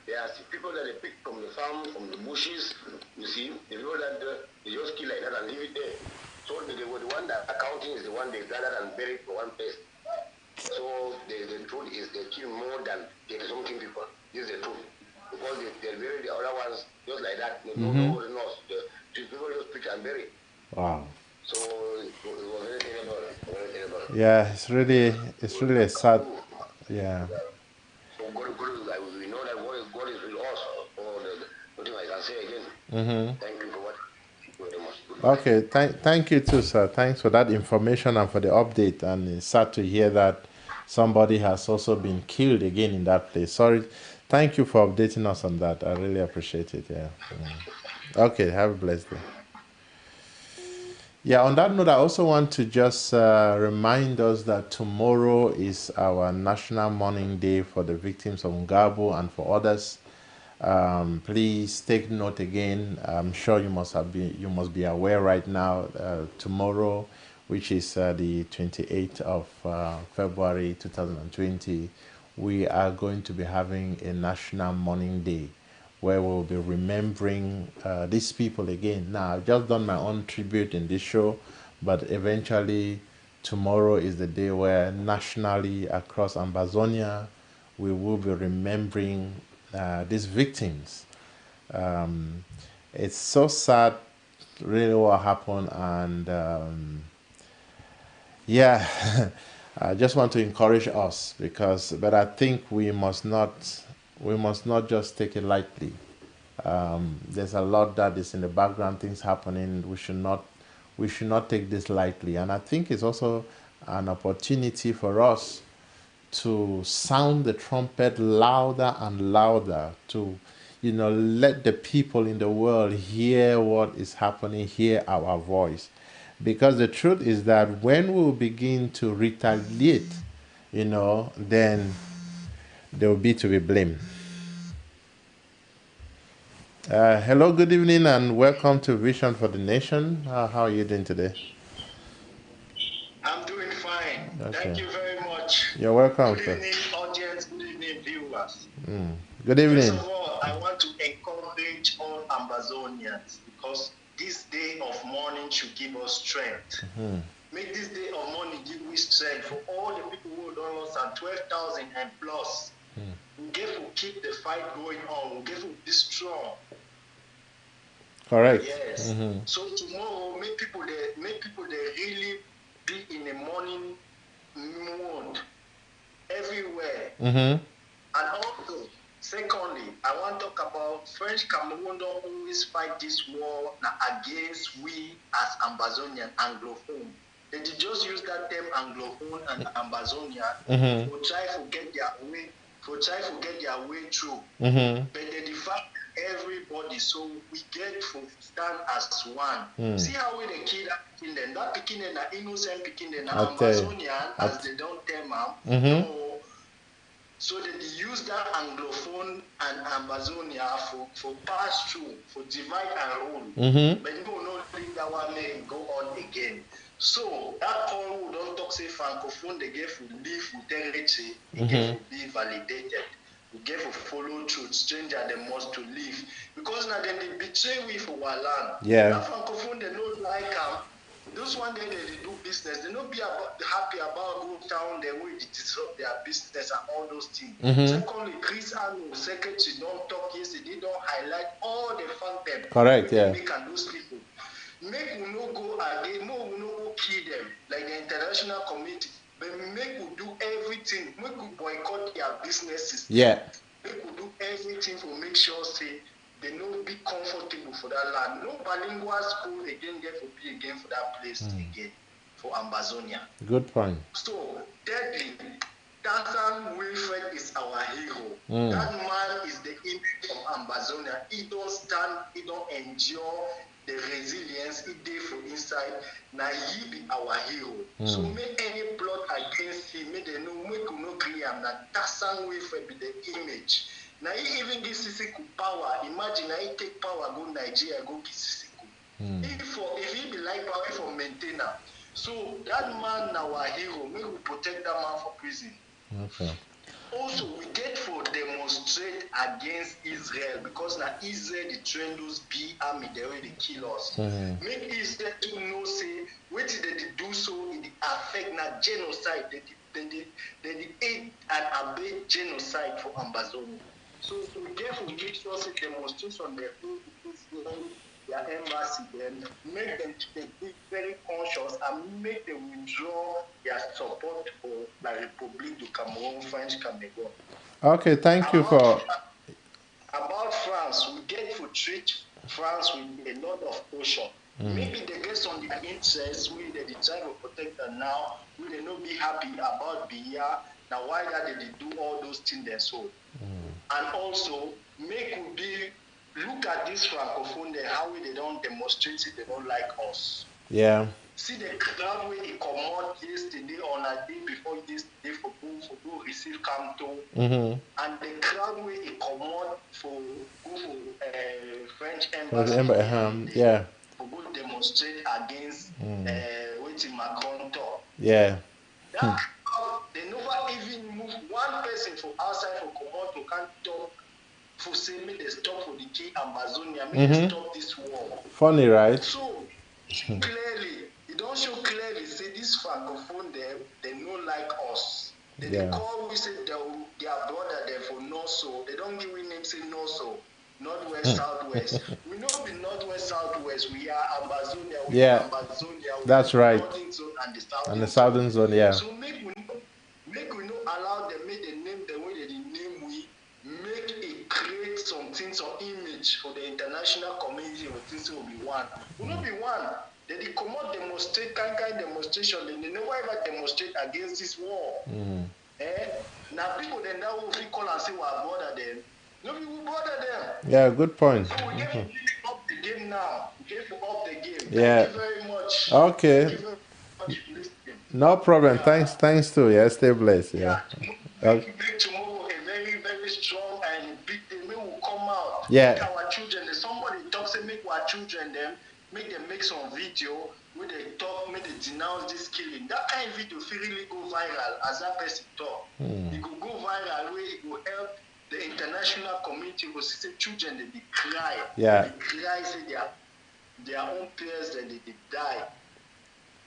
[SPEAKER 3] There are people that they pick from the farm, from the bushes. You see, the people that they just kill like that and leave it there. So they were the one that accounting is the one they gathered and buried for one place. So the truth is they kill more than 30 something people. This is the truth. Because they bury the other ones just like that. Nobody knows. The people just pick and bury.
[SPEAKER 1] Wow.
[SPEAKER 3] So it was very terrible. Very terrible.
[SPEAKER 1] Yeah, it's really a sad.
[SPEAKER 3] Ooh.
[SPEAKER 1] Yeah.
[SPEAKER 3] So like, we know that God is with us. Or nothing I can say again. Thank you for what you very much. Goodbye.
[SPEAKER 1] Okay. Thank you too, sir. Thanks for that information and for the update. And it's sad to hear that somebody has also been killed again in that place. Sorry. Thank you for updating us on that. I really appreciate it. Yeah. Okay. Have a blessed day. Yeah, on that note, I also want to just remind us that tomorrow is our National Mourning Day for the victims of Ngarbuh and for others. Please take note again. I'm sure you must be aware right now. Tomorrow, which is the 28th of February 2020, we are going to be having a National Mourning Day where we'll be remembering these people again. Now, I've just done my own tribute in this show, but eventually, tomorrow is the day where nationally across Ambazonia, we will be remembering these victims. Um, it's so sad, really, what happened, and yeah, I just want to encourage us but I think we must not just take it lightly. There's a lot that is in the background, things happening. We should not take this lightly, and I think it's also an opportunity for us to sound the trumpet louder and louder to let the people in the world hear what is happening, hear our voice, because the truth is that when we begin to retaliate, then they will be to be blamed. Hello, good evening, and welcome to Vision for the Nation. How are you doing today?
[SPEAKER 3] I'm doing fine.
[SPEAKER 1] Okay.
[SPEAKER 3] Thank you very much.
[SPEAKER 1] You're welcome,
[SPEAKER 3] Good
[SPEAKER 1] sir.
[SPEAKER 3] evening, audience. Good evening, viewers.
[SPEAKER 1] Good
[SPEAKER 3] First
[SPEAKER 1] evening.
[SPEAKER 3] of all, I want to encourage all Ambazonians because this day of mourning should give us strength. Make this day of mourning give me strength for all the people who don't lost and 12,000 and plus. We get to keep the fight going on. We get to be strong.
[SPEAKER 1] Correct.
[SPEAKER 3] Yes. So tomorrow, make people they really be in a mourning mood everywhere. And also, secondly, I want to talk about French Cameroon don't always fight this war against we as Ambazonian Anglophone. They just use that term Anglophone and Ambazonian for try to get their way through. But they defy everybody, so we get to stand as one. See how we they kill that picking them. That picking them, that innocent picking them, Ambazonian, as they don't tell them. No,
[SPEAKER 4] So they use that Anglophone and Amazonia for pass through, for divide and rule. But you know, think that one may go on again. So that call who don't talk say Francophone, they get to live with territory, they get to be validated. We get to follow truth, stranger they must to live. Because now then they betray we for our land.
[SPEAKER 1] Yeah.
[SPEAKER 4] That Francophone, they don't like them. Those one day they do business, they not be happy about go down the way they disrupt their business and all those things. Secondly, Chris Arnold, secretary, don't talk yesterday, don't highlight all the fact them.
[SPEAKER 1] Correct, yeah.
[SPEAKER 4] Make and those people. Make we no go again, more we no go kill them, like the international community. But make we do everything, make we boycott their businesses.
[SPEAKER 1] Yeah.
[SPEAKER 4] Make we do everything to make sure say they no be comfortable for that land. No bilingual school again get to be again for that place again for Amazonia.
[SPEAKER 1] Good point.
[SPEAKER 4] So thirdly, Dathan Wilfred is our hero. That man is the image of Amazonia. He don't stand, he don't endure the resilience he did from inside. Now he be our hero. So make any plot against him, make they know, make we no agree him that Dathan Wilfred be the image. Now he even give Sisiku power. Imagine now he take power, go Nigeria, go give Sisiku. If he be like power for maintainer. So that man now our hero, make we protect that man for prison.
[SPEAKER 1] Okay.
[SPEAKER 4] Also, we get to demonstrate against Israel because now Israel the train those B army they already kill us. Make Israel to know say what did they do so it affect na genocide. They aid and abet genocide for Amazonia. So we get to make sure say demonstration they do their embassy, then make them be very conscious and make them withdraw their support for La République du Cameroon, French Cameroon.
[SPEAKER 1] Okay, thank you for.
[SPEAKER 4] About France, we get to treat France with a lot of caution. Maybe they get some their interests, we they try to protect them now, we they not be happy about Biya. Now why that they do all those things they so. And also make we be look at this Francophone there, how they don't demonstrate it, they don't like us.
[SPEAKER 1] Yeah.
[SPEAKER 4] See the crowd where they come out yesterday on a day before this day for go receive Camto. And the crowd where they come out for go French embassy.
[SPEAKER 1] Yeah.
[SPEAKER 4] For go demonstrate against waiting Macron talk.
[SPEAKER 1] Yeah.
[SPEAKER 4] That crowd, they never even move one person from outside for come out to can't talk. For say me they stop for the key Amazonia, me they stop this war.
[SPEAKER 1] Funny, right?
[SPEAKER 4] So clearly, it don't show clearly say this Francophone they don't like us. They call we say their brother there for no so. They don't give we name say no so. Northwest, Southwest. We know the Northwest, Southwest. We are Amazonia. We are Amazonia.
[SPEAKER 1] That's right.
[SPEAKER 4] Northern zone
[SPEAKER 1] And the Southern zone, yeah.
[SPEAKER 4] So make we not allow them make the name the way they name we. Make it create something, some image for the international community or things will be one. Will not be one. They come out demonstrate kind demonstration, they never ever demonstrate against this war. Now people then that will call and say well bother them. No people bother them.
[SPEAKER 1] Yeah, good point.
[SPEAKER 4] So we get to up the game now. We get to up the game.
[SPEAKER 1] Yeah.
[SPEAKER 4] Thank you very much.
[SPEAKER 1] Okay.
[SPEAKER 4] Thank you very much for listening.
[SPEAKER 1] No problem. Thanks too. Yeah, stay blessed. Yeah.
[SPEAKER 4] Make tomorrow a very, very strong and big day. We will come out.
[SPEAKER 1] Yeah.
[SPEAKER 4] Make our children, somebody talks and make our children make them make some video where they talk, make they denounce this killing. That kind of video will really go viral as that person talk. It will go viral where it will help the international community will see children they cry.
[SPEAKER 1] Yeah.
[SPEAKER 4] They cry, say their own peers and they die.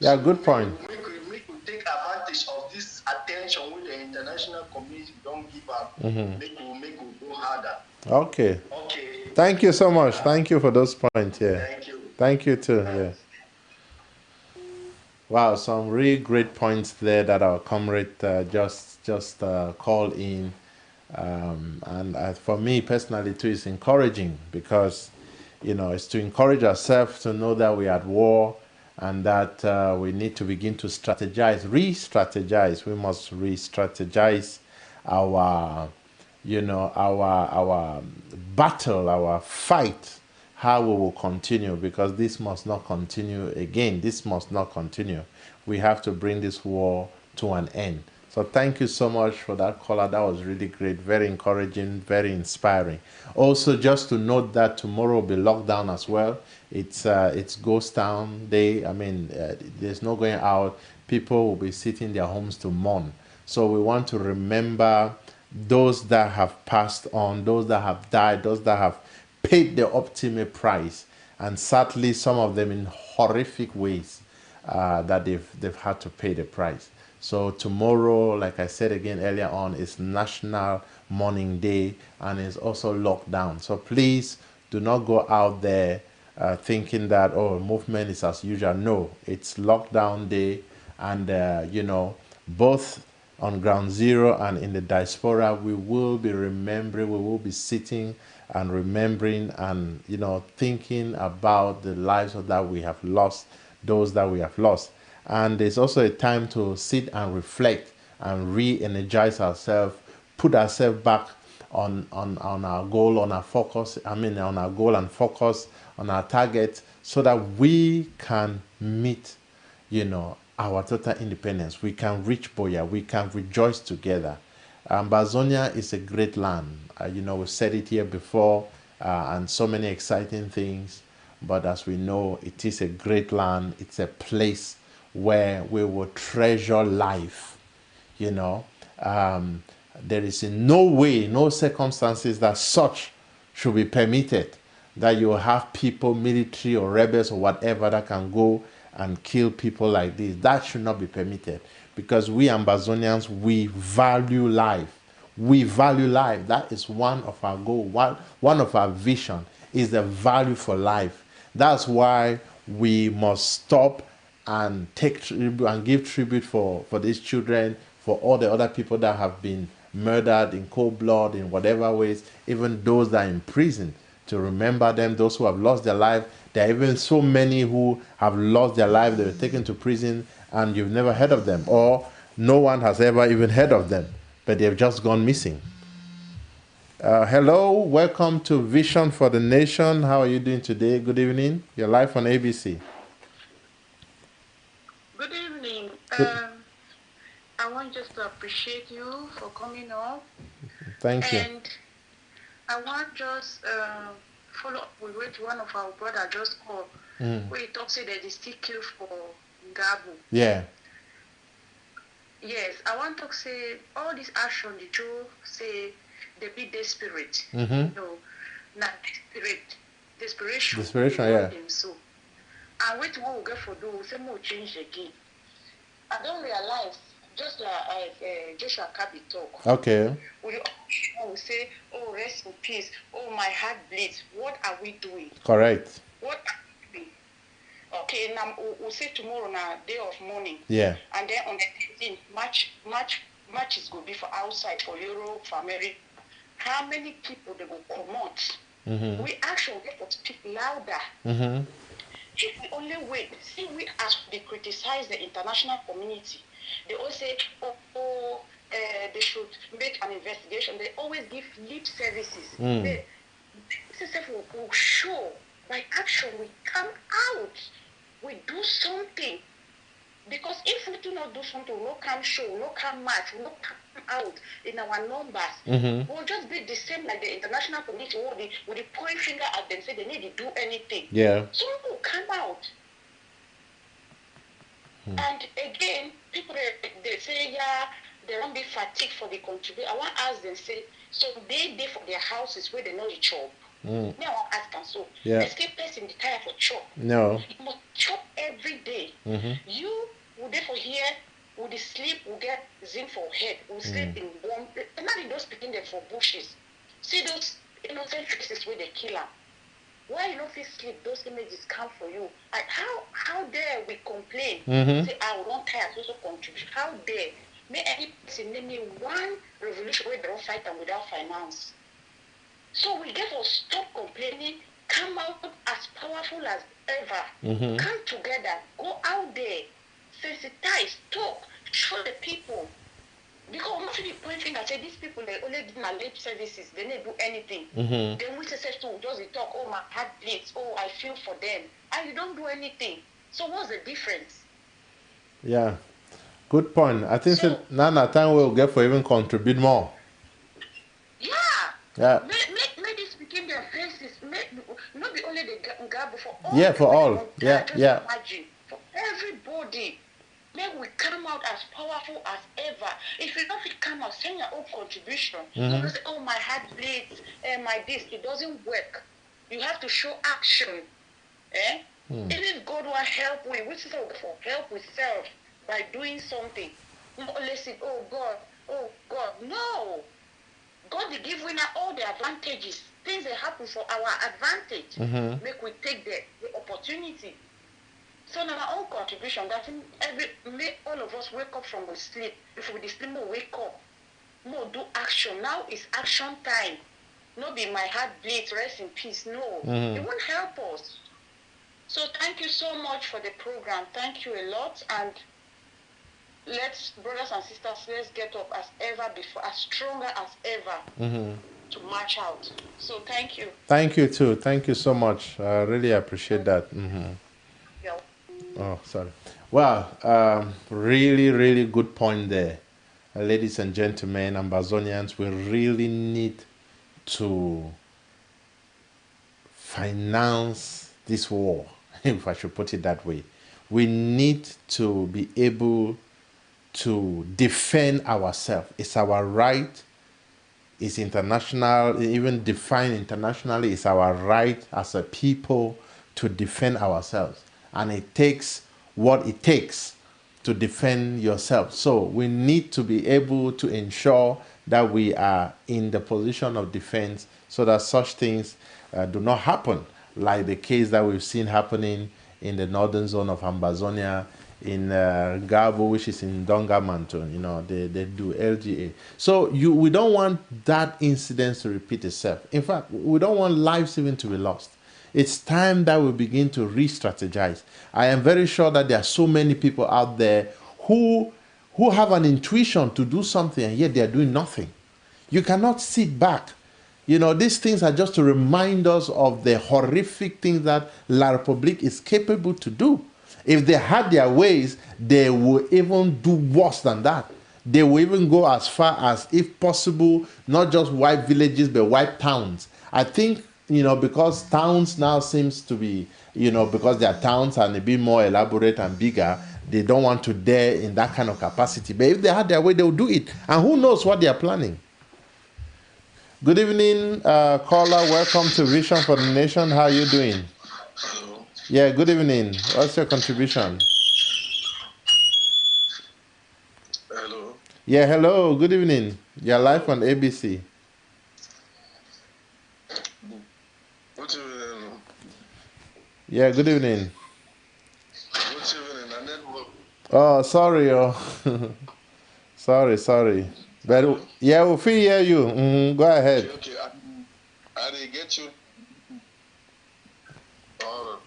[SPEAKER 1] Yeah,
[SPEAKER 4] So
[SPEAKER 1] good point.
[SPEAKER 4] Make we take advantage of this attention with the international community don't give up. Make we go harder.
[SPEAKER 1] Okay.
[SPEAKER 4] Okay.
[SPEAKER 1] Thank you so much. Thank you for those points. Yeah.
[SPEAKER 4] Thank you.
[SPEAKER 1] Thank you too. Yeah. Wow, some really great points there that our comrade just called in. And for me personally too, it's encouraging because, it's to encourage ourselves to know that we're at war and that we need to begin to strategize, re-strategize. We must re-strategize our, our battle, our fight, how we will continue, because this must not continue again. This must not continue. We have to bring this war to an end. So thank you so much for that caller. That was really great, very encouraging, very inspiring. Also, just to note that tomorrow will be lockdown as well. It's Ghost Town Day. I mean, there's no going out. People will be sitting in their homes to mourn. So we want to remember those that have passed on, those that have died, those that have paid the ultimate price, and sadly, some of them in horrific ways that they've had to pay the price. So tomorrow, like I said again earlier on, is National Mourning Day and it's also lockdown. So please do not go out there thinking that movement is as usual. No, it's lockdown day, and both on ground zero and in the diaspora, we will be remembering, we will be sitting and remembering and thinking about the lives that we have lost, those that we have lost. And it's also a time to sit and reflect and re-energize ourselves, put ourselves back on our goal, on our focus, on our goal and focus on our target, so that we can meet our total independence. We can reach Boya. We can rejoice together. Bazonia is a great land. We've said it here before, and so many exciting things. But as we know, it is a great land. It's a place where we will treasure life. There is in no way, no circumstances that such should be permitted, that you have people, military or rebels or whatever, that can go and kill people like this. That should not be permitted, because we Ambazonians, we value life. We value life. That is one of our goals. One of our vision is the value for life. That's why we must stop and take tribute and give tribute for these children, for all the other people that have been murdered in cold blood in whatever ways, even those that are in prison, to remember them, those who have lost their life. There are even so many who have lost their life. They were taken to prison and you've never heard of them, or no one has ever even heard of them, but they've just gone missing. Hello, welcome to Vision for the Nation. How are you doing today? Good evening. You're live on ABC.
[SPEAKER 5] Good evening. I want just to appreciate you for coming on.
[SPEAKER 1] Thank you.
[SPEAKER 5] And I want just follow up with what one of our brother just called. Where he talks that they still kill for Ngarbuh.
[SPEAKER 1] Yeah.
[SPEAKER 5] Yes, I want to say all this action the Joe say they be desperate. Not desperation.
[SPEAKER 1] Desperation, yeah.
[SPEAKER 5] So, and what we will get for do, say more change again. I don't realize, just like Joshua Kabi talk.
[SPEAKER 1] Okay.
[SPEAKER 5] We say, oh, rest in peace. Oh, my heart bleeds. What are we doing?
[SPEAKER 1] Correct.
[SPEAKER 5] What are we doing? Okay, now we'll say tomorrow now, day of mourning.
[SPEAKER 1] Yeah.
[SPEAKER 5] And then on the 13th, matches will be for outside, for Europe, for America. How many people they will come out? We actually get to speak louder. If we only wait, see, we as they criticize the international community, they always say, they should make an investigation. They always give lip services. This will show by action. We come out, we do something. Because if we do not do something, we will not come show, we will not come march, we will not come out in our numbers. We'll just be the same like the international community with the point finger at them, say they need to do anything.
[SPEAKER 1] Yeah.
[SPEAKER 5] Some will come out. And again, people, they say, yeah, they won't be fatigued for the contribute. I want to ask them, say, so they for their houses where they know the chop. Now I want to ask them, so, they skip person the tire for chop.
[SPEAKER 1] No.
[SPEAKER 5] You must chop every day. You will therefore hear, will the sleep, will get zinc for head, will sleep in warm, and now they don't speak in there for bushes. See those innocent faces where they kill them. Why you don't feel sleep, those images come for you. Like how dare we complain? Say, I will not tire, also contribute. How dare? May any person name me one revolution where they don't fight them without finance. So we get to stop complaining, come out as powerful as ever. Come together, go out there, sensitize, talk, show the people. Because I'm not really pointing and say these people, they only do my lip services, they don't do anything. Then we say to just talk, oh, my heart bleeds, oh, I feel for them. And you don't do anything. So what's the difference?
[SPEAKER 1] Yeah. Good point. I think
[SPEAKER 5] So
[SPEAKER 1] now time we'll get for even contribute more.
[SPEAKER 5] yeah.
[SPEAKER 1] Yeah.
[SPEAKER 5] Make this became their faces. Not be only the Ngarbuh, for all
[SPEAKER 1] Yeah,
[SPEAKER 5] the
[SPEAKER 1] for
[SPEAKER 5] way they
[SPEAKER 1] all.
[SPEAKER 5] won't die.
[SPEAKER 1] Yeah,
[SPEAKER 5] Just
[SPEAKER 1] yeah.
[SPEAKER 5] imagine for everybody. Make we come out as powerful as ever. If you don't feel come out, send your own contribution.
[SPEAKER 1] Mm-hmm.
[SPEAKER 5] Don't say, oh, my heart bleeds, my this. It doesn't work. You have to show action. Even God will help we. Which is for help with self by doing something. Not listen, oh God. No. God will give winner all the advantages. Things that happen for our advantage.
[SPEAKER 1] Mm-hmm.
[SPEAKER 5] Make we take the opportunity. So now our own contribution, that make all of us wake up from the sleep. If we sleep, more wake up. More do action. Now is action time. Not be my heart bleeds, rest in peace. No. It won't help us. So thank you so much for the program. Thank you a lot. And let's, brothers and sisters, let's get up as ever before, as stronger as ever to march out. So thank you.
[SPEAKER 1] Thank you too. Thank you so much. I really appreciate that.
[SPEAKER 5] Yeah.
[SPEAKER 1] Oh, sorry. Well, really, really good point there. Ladies and gentlemen, Ambazonians, we really need to finance this war, if I should put it that way. We need to be able to defend ourselves. It's our right. It's international, even defined internationally, it's our right as a people to defend ourselves. And it takes what it takes to defend yourself. So we need to be able to ensure that we are in the position of defense so that such things do not happen, like the case that we've seen happening in the northern zone of Ambazonia, in Ngarbuh, which is in Donga Mountain. You know, they do LGA. So we don't want that incident to repeat itself. In fact, we don't want lives even to be lost. It's time that we begin to re-strategize. I am very sure that there are so many people out there who have an intuition to do something, and yet they are doing nothing. You cannot sit back. You know, these things are just to remind us of the horrific things that La Republique is capable to do. If they had their ways, they would even do worse than that. They will even go as far as, if possible, not just wipe villages, but wipe towns. I think, you know, because towns now seems to be, you know, because their towns are a bit more elaborate and bigger, they don't want to dare in that kind of capacity. But if they had their way, they would do it. And who knows what they are planning. Good evening, caller. Welcome to Vision for the Nation. How are you doing?
[SPEAKER 6] Hello.
[SPEAKER 1] Yeah, good evening. What's your contribution?
[SPEAKER 6] Hello.
[SPEAKER 1] Yeah, hello. Good evening. You're live on ABC.
[SPEAKER 6] Good evening.
[SPEAKER 1] Yeah, good evening.
[SPEAKER 6] Good evening. And then
[SPEAKER 1] Oh, sorry. Oh. sorry. But
[SPEAKER 6] hello?
[SPEAKER 1] yeah, we'll hear you. Go ahead.
[SPEAKER 6] Okay. I didn't get you. All right.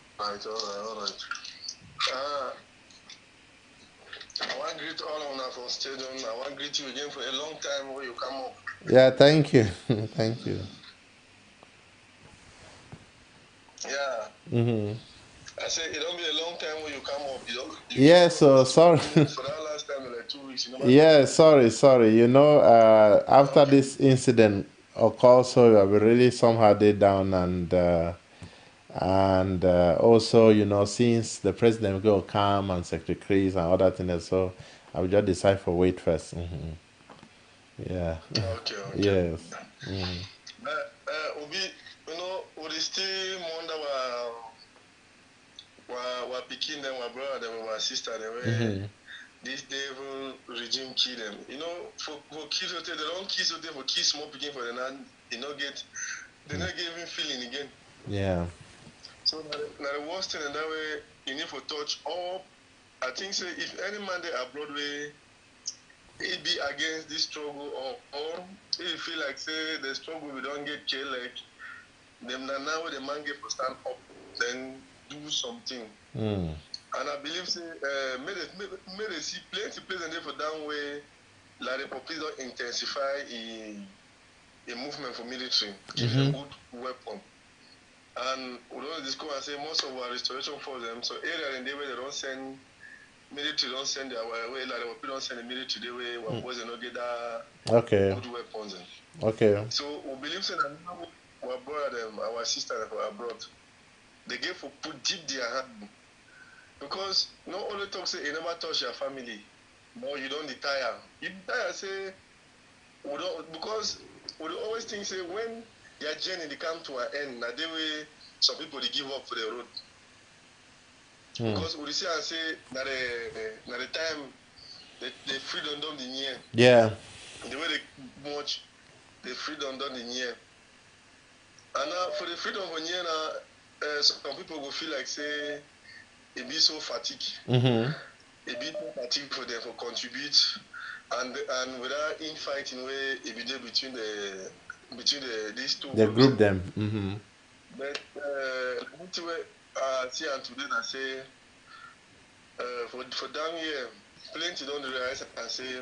[SPEAKER 6] I want to greet all of us from stadium. I want to greet you again for a long time where you come up.
[SPEAKER 1] Yeah, thank you. Thank you.
[SPEAKER 6] Yeah. I said it don't be a long time when you come up.
[SPEAKER 1] Yeah, so sorry.
[SPEAKER 6] For that last time, like 2 weeks. You know,
[SPEAKER 1] Yeah, sorry. You know, after this incident occurred, so I really somehow did down, and also, you know, since the president will come and secretaries and other things, so I will just decide for wait first. Yeah.
[SPEAKER 6] Okay.
[SPEAKER 1] Yes.
[SPEAKER 6] Obi, you know, we still wonder why picking them, my brother, them, my sister, them, this devil regime kill them. You know, for kids, they don't kiss them for kiss small picking for them, they not even feeling again.
[SPEAKER 1] Yeah.
[SPEAKER 6] So now the worst thing in that way, you need to touch all. I think say if any man they abroad way, it be against this struggle, or if you feel like say the struggle we don't get killed, like them now the man get to stand up, then do something. And I believe say may they see plenty places there for down way, like the police don't intensify a movement for military, give them good weapon. And we don't discover and say most of our restoration for them, so area in there where they don't send military don't send their way, like we don't send the military the way our boys don't get that
[SPEAKER 1] Okay.
[SPEAKER 6] good weapons.
[SPEAKER 1] Okay.
[SPEAKER 6] So we believe that now our brother them, our sister that were abroad, they get for put deep their hand. Because no only talk say you never touch your family. No, you don't retire. You retire say we don't, because we always think say when their journey they come to an end, now they way some people they give up for the road. Because we see and say that the time the freedom done in year.
[SPEAKER 1] Yeah.
[SPEAKER 6] The way they watch the freedom done in year. And now for the freedom of year now, some people will feel like say it be so fatigue. It be so fatigue for them to contribute, and without infighting way it be there between these two
[SPEAKER 1] They
[SPEAKER 6] groups.
[SPEAKER 1] group them.
[SPEAKER 6] But see and today I say for down here, plenty don't realize and say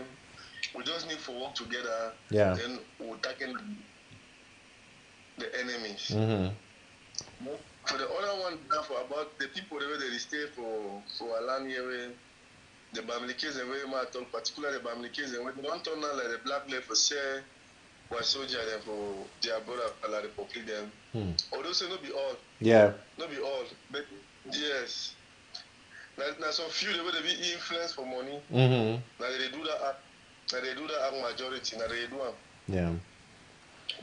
[SPEAKER 6] we just need to work together.
[SPEAKER 1] Yeah.
[SPEAKER 6] Then we'll tackle the enemies. For the other one, for about the people the way they stay for our land here, where the Bamlikes and where I talk, particularly the Bamlikes and where they don't turn out like the black left for say or soldier them for their brother like the public them. Although say not be all.
[SPEAKER 1] Yeah.
[SPEAKER 6] Not be all. But yes. Now some few the way they be influenced for money. Now they do that act. Now they do that act majority. Now they do them.
[SPEAKER 1] Yeah.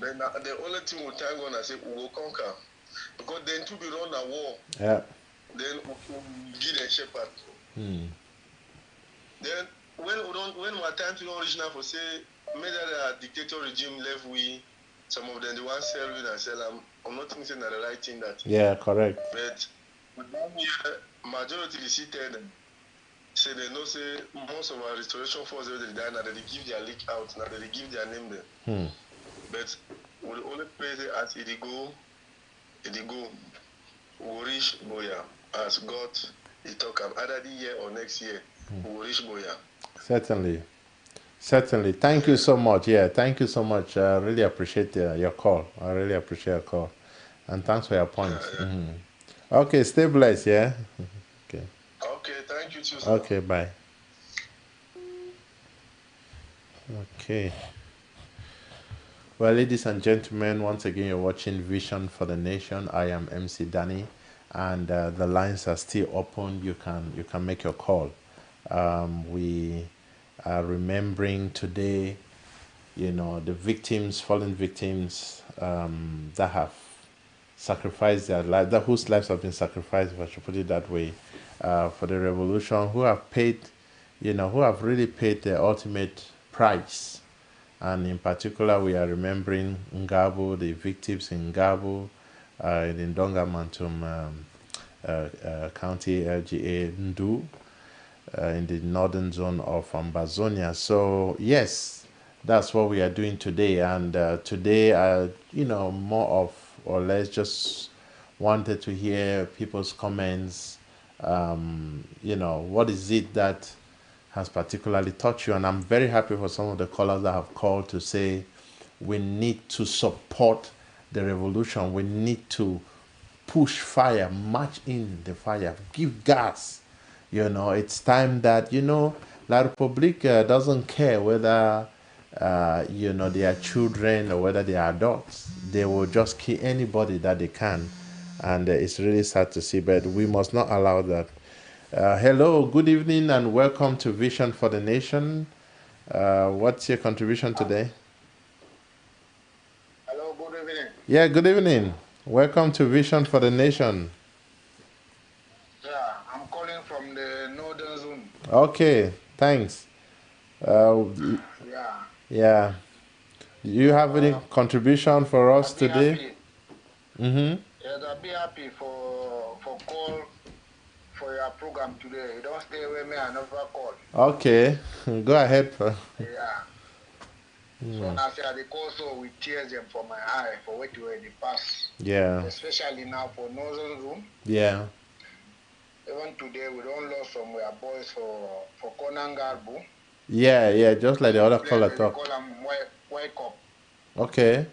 [SPEAKER 6] Then the only thing we thank God and say we will conquer. Because then to be run a war.
[SPEAKER 1] Yeah.
[SPEAKER 6] Then we give them shepherd. Then when we time to original for say maybe the dictator regime left we some of them the ones serving and sell I'm not thinking that the right thing that.
[SPEAKER 1] Yeah, correct.
[SPEAKER 6] But majority seated say they know say most of our restoration force they die now they give their leak out now they give their name there. But we only pray as it go, we reach Boya as God he talk either this year or next year we will reach Boya.
[SPEAKER 1] Certainly. Thank you so much. Yeah, thank you so much. I really appreciate your call. And thanks for your points. Okay, stay blessed, yeah? Okay.
[SPEAKER 6] Okay, thank you too, sir.
[SPEAKER 1] Okay, bye. Okay. Well, ladies and gentlemen, once again, you're watching Vision for the Nation. I am MC Danny, and the lines are still open. You can make your call. We are remembering today, the victims, fallen victims that have sacrificed their life, whose lives have been sacrificed, if I should put it that way, for the revolution, who have paid, who have really paid the ultimate price. And in particular, we are remembering Ngarbuh, the victims in Ngarbuh, in Donga Mantum County, LGA Ndu, in the northern zone of Ambazonia. So, yes, that's what we are doing today. And today, more of or less just wanted to hear people's comments. What is it that has particularly touched you? And I'm very happy for some of the callers that have called to say we need to support the revolution. We need to push fire, march in the fire, give gas. It's time that, La Republic doesn't care whether, they are children or whether they are adults. They will just kill anybody that they can. And it's really sad to see, but we must not allow that. Hello, good evening, and welcome to Vision for the Nation. What's your contribution today?
[SPEAKER 7] Hello, good evening.
[SPEAKER 1] Yeah, good evening. Welcome to Vision for the Nation.
[SPEAKER 7] Yeah, I'm calling from the northern zone.
[SPEAKER 1] Okay, thanks. Yeah. Do you have any contribution for us today?
[SPEAKER 7] Yes, I'll be happy for call for your program today. You don't stay with me, I never call.
[SPEAKER 1] Okay, go ahead.
[SPEAKER 7] Yeah. So now say I call so with tears them for my eye for what you already pass.
[SPEAKER 1] Yeah.
[SPEAKER 7] Especially now for northern zone.
[SPEAKER 1] Yeah.
[SPEAKER 7] Even today we don't lose some of our boys for Ngarbuh.
[SPEAKER 1] Yeah, just like the other caller
[SPEAKER 7] They
[SPEAKER 1] talk.
[SPEAKER 7] call them wake up.
[SPEAKER 1] Okay.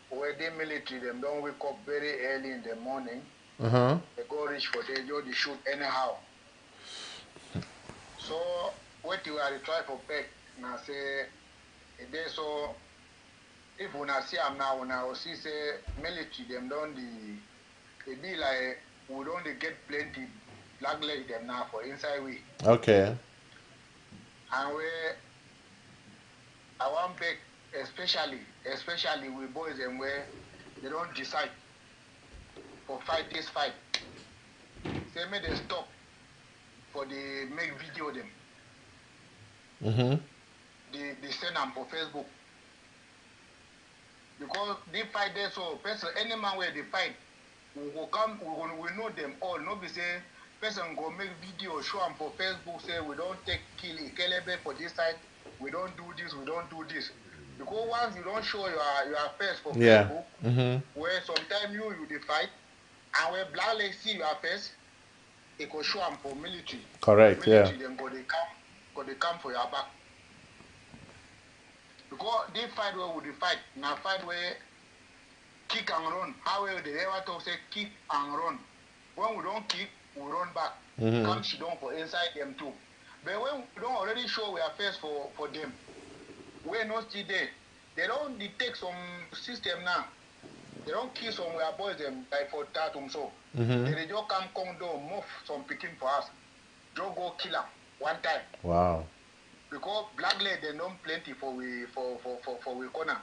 [SPEAKER 7] Where the military them don't wake up very early in the morning.
[SPEAKER 1] They
[SPEAKER 7] go reach for they shoot anyhow. So what you are try for back now say they so if una see am now una see say military them don the it be like we don't get plenty black leg them now for inside we.
[SPEAKER 1] Okay.
[SPEAKER 7] And where I want back especially with boys and where they don't decide for fight this fight. Say make they stop for the make video them. They send them for Facebook. Because they fight there so person any man where they fight we will come we know them all. No be say person go make video show them for Facebook say we don't take Kelebe for this side, we don't do this, we don't do this. Because once you don't show your face for Facebook, where sometimes you dey fight, and where black leg see your face, it go show them for military.
[SPEAKER 1] Correct.
[SPEAKER 7] Military them go they come for your back. Because they fight where we fight, now fight where kick and run. However, they ever talk say kick and run. When we don't kick, we run back. Come sit down for inside them too. But when we don't already show we are face for them, we're not still there. They don't detect some system now. They don't kill some we are boys them like for tatum so. They just come down, move some picking for us. Just go kill them one time.
[SPEAKER 1] Wow.
[SPEAKER 7] Because black leg they don't plenty for we corner.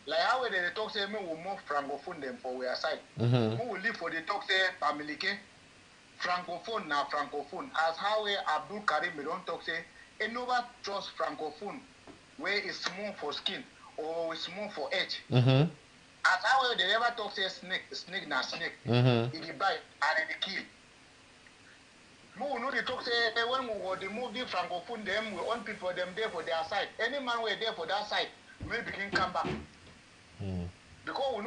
[SPEAKER 7] Like how they talk say me will move francophone them for we side. We will live for the talk say family francophone now francophone. As how Abdul Karim don't talk say a nobody trust francophone where it's small for skin or it's small for edge. As how they never talk say snake na snake. It bite and it kill. We know they talk say when we go they move the francophone them we want people them there for their side. Any man we there for that side, maybe can come back. Because we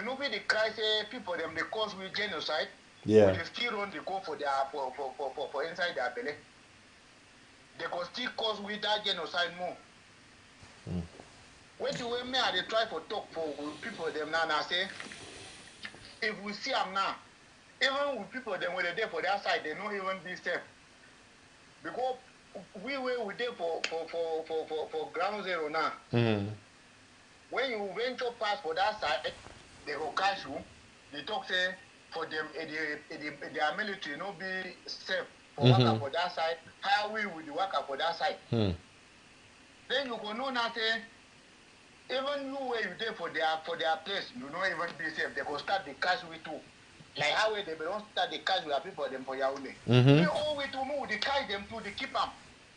[SPEAKER 7] know the cry say people them they cause we genocide.
[SPEAKER 1] Yeah.
[SPEAKER 7] They still run they go for their for inside their belly. They can still cause we that genocide more. When you me they try for talk for people them now say if we see them now. Even with people them when they're there for that side, they don't even be safe. Because we were there for ground zero now. When you venture past for that side, they will catch you. They talk say for them their military no be safe for worker for that side. How we will the worker for that side? Then you can know now say even you where you there for their place, you don't even be safe. They will start the catch we too. Like how they don't start the catch with people them for Yaoundé. We always to move, they catch them too, they keep them.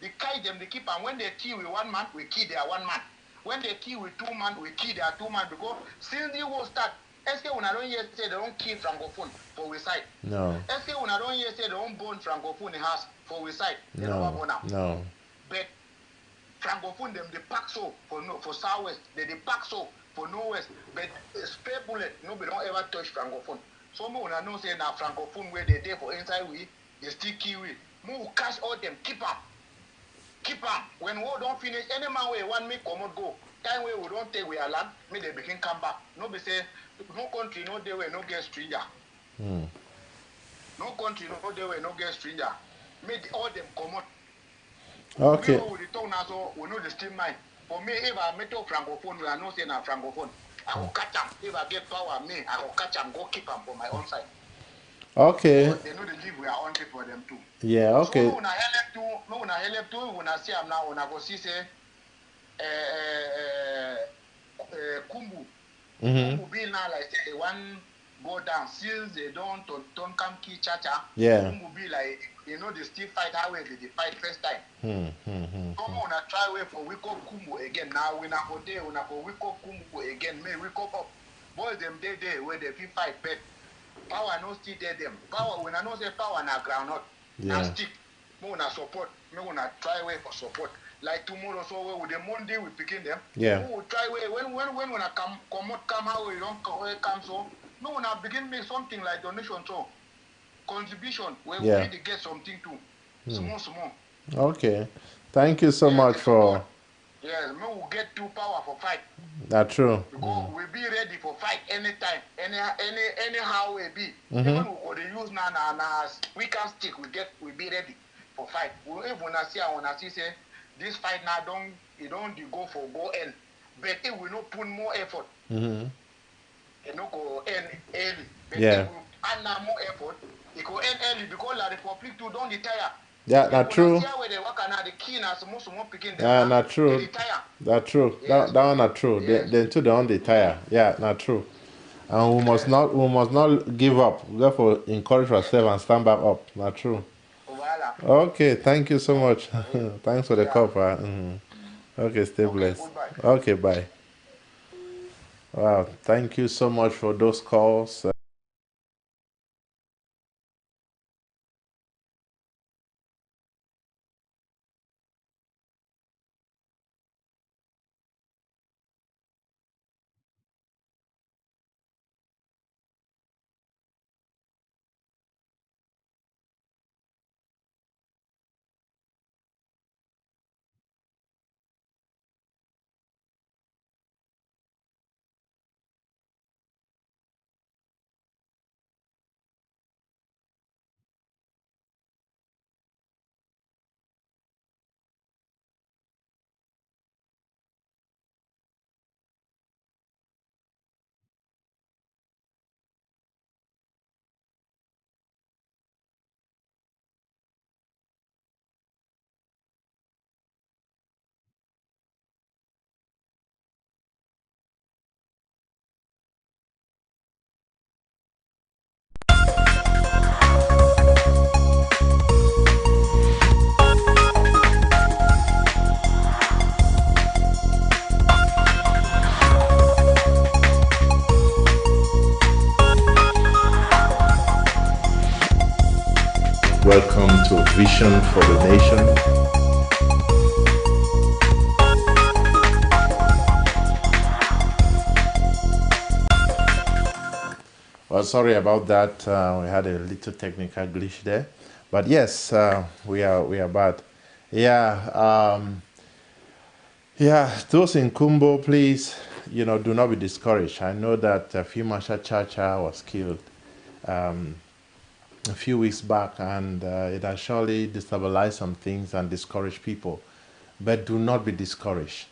[SPEAKER 7] They catch them, they keep them. When they kill with one man, we kill their one man. When they kill with 2 man, we kill their 2 man. Because since they will start, SK when I don't hear say they don't kill francophone for we side.
[SPEAKER 1] No.
[SPEAKER 7] SK when I don't hear say they don't burn francophone in house for we side. They don't burn them.
[SPEAKER 1] No.
[SPEAKER 7] But francophone them they pack so for southwest, they pack so for northwest. But spare bullet, nobody don't ever touch francophone. Some when I know say now francophone where they there for inside we, they still kill we. Move catch all them, keep up. Keep up. When we don't finish, any man way one make come out go. Time where we don't take we are land, may they begin come back. No be say no country, no day where no get stranger. No country, no day where no get stranger. Make all them come out.
[SPEAKER 1] Okay.
[SPEAKER 7] We will talk now so we know the stream mind. For me, if I meet up francophone, we are not saying a francophone. I will catch them. If I get power, I will catch them, go keep them for my own side.
[SPEAKER 1] Okay.
[SPEAKER 7] They know the live we are on for them too.
[SPEAKER 1] Yeah, okay.
[SPEAKER 7] So when I help to, when I see them now, when I go see say, Kumbu. Kumbu be now like say they want go down. Since they don't come key chacha.
[SPEAKER 1] Yeah.
[SPEAKER 7] Kumbu be like, you know, they still fight how they fight first time. Come on, I try way for wake up Kumbu again. Now when I go there, when I go wake up Kumbu again, may wake up. Boys them there where they feel fight, but power no still there them. Power when I know say power na ground not. Now stick. Me wanna support. Me wanna try way for support. Like tomorrow so with the Monday we picking them.
[SPEAKER 1] Yeah.
[SPEAKER 7] We will try way when I come how we don't come so. Me wanna begin make something like donation so. Contribution where we need to get something too. Small.
[SPEAKER 1] Okay. Thank you so much for.
[SPEAKER 7] Yes, we will get too power for fight.
[SPEAKER 1] That's true.
[SPEAKER 7] Because we be ready for fight anytime, anyhow we be. Even we could use now we can stick. We be ready. for fight. If when I see say this fight now don't go for go end, but it will not put more effort. It not go end early. But
[SPEAKER 1] Yeah.
[SPEAKER 7] if we add now more effort, it go end early because la Republic too don't retire.
[SPEAKER 1] Yeah, not true.
[SPEAKER 7] The key now most picking
[SPEAKER 1] Yeah,
[SPEAKER 7] them
[SPEAKER 1] not true.
[SPEAKER 7] they retire.
[SPEAKER 1] That's true.
[SPEAKER 7] Yes.
[SPEAKER 1] That one not true.
[SPEAKER 7] Yes.
[SPEAKER 1] They too they on the tire. Yeah, not true. And we must not give up. Therefore, encourage ourselves and stand back up. Not true.
[SPEAKER 7] Voila.
[SPEAKER 1] Okay, thank you so much. Thanks for the
[SPEAKER 7] Yeah.
[SPEAKER 1] call, Pa. Okay, stay
[SPEAKER 7] Okay,
[SPEAKER 1] blessed.
[SPEAKER 7] goodbye.
[SPEAKER 1] Okay, bye. Wow, thank you so much for those calls. Welcome to Vision for the Nation. Well, sorry about that. We had a little technical glitch there, but yes, we are back. Yeah, yeah. Those in Kumbo, please, do not be discouraged. I know that Fimasha Chacha was killed a few weeks back, and it has surely destabilized some things and discouraged people. But do not be discouraged.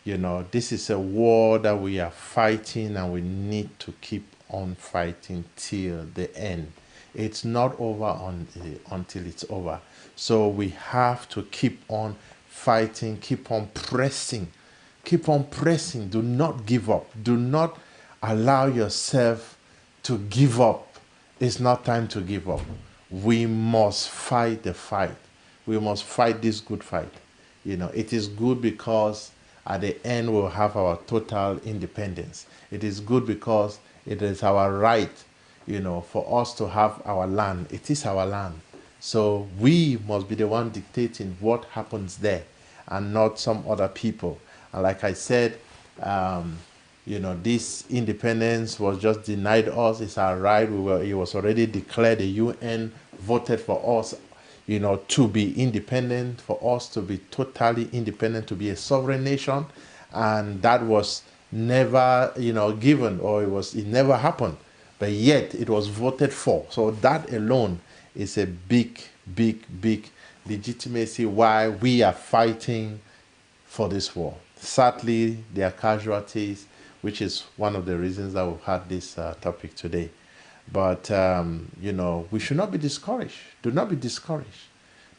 [SPEAKER 1] This is a war that we are fighting, and we need to keep on fighting till the end. It's not over until it's over. So we have to keep on fighting, keep on pressing. Keep on pressing. Do not give up. Do not allow yourself to give up. It's not time to give up. We must fight the fight. We must fight this good fight. It is good because at the end we'll have our total independence. It is good because it is our right, for us to have our land. It is our land. So we must be the one dictating what happens there and not some other people. And like I said, this independence was just denied us. It's our right. It was already declared. The UN voted for us, to be independent, for us to be totally independent, to be a sovereign nation. And that was never, given, or it never happened. But yet it was voted for. So that alone is a big, big, big legitimacy why we are fighting for this war. Sadly, there are casualties, which is one of the reasons that we've had this topic today. But, we should not be discouraged. Do not be discouraged.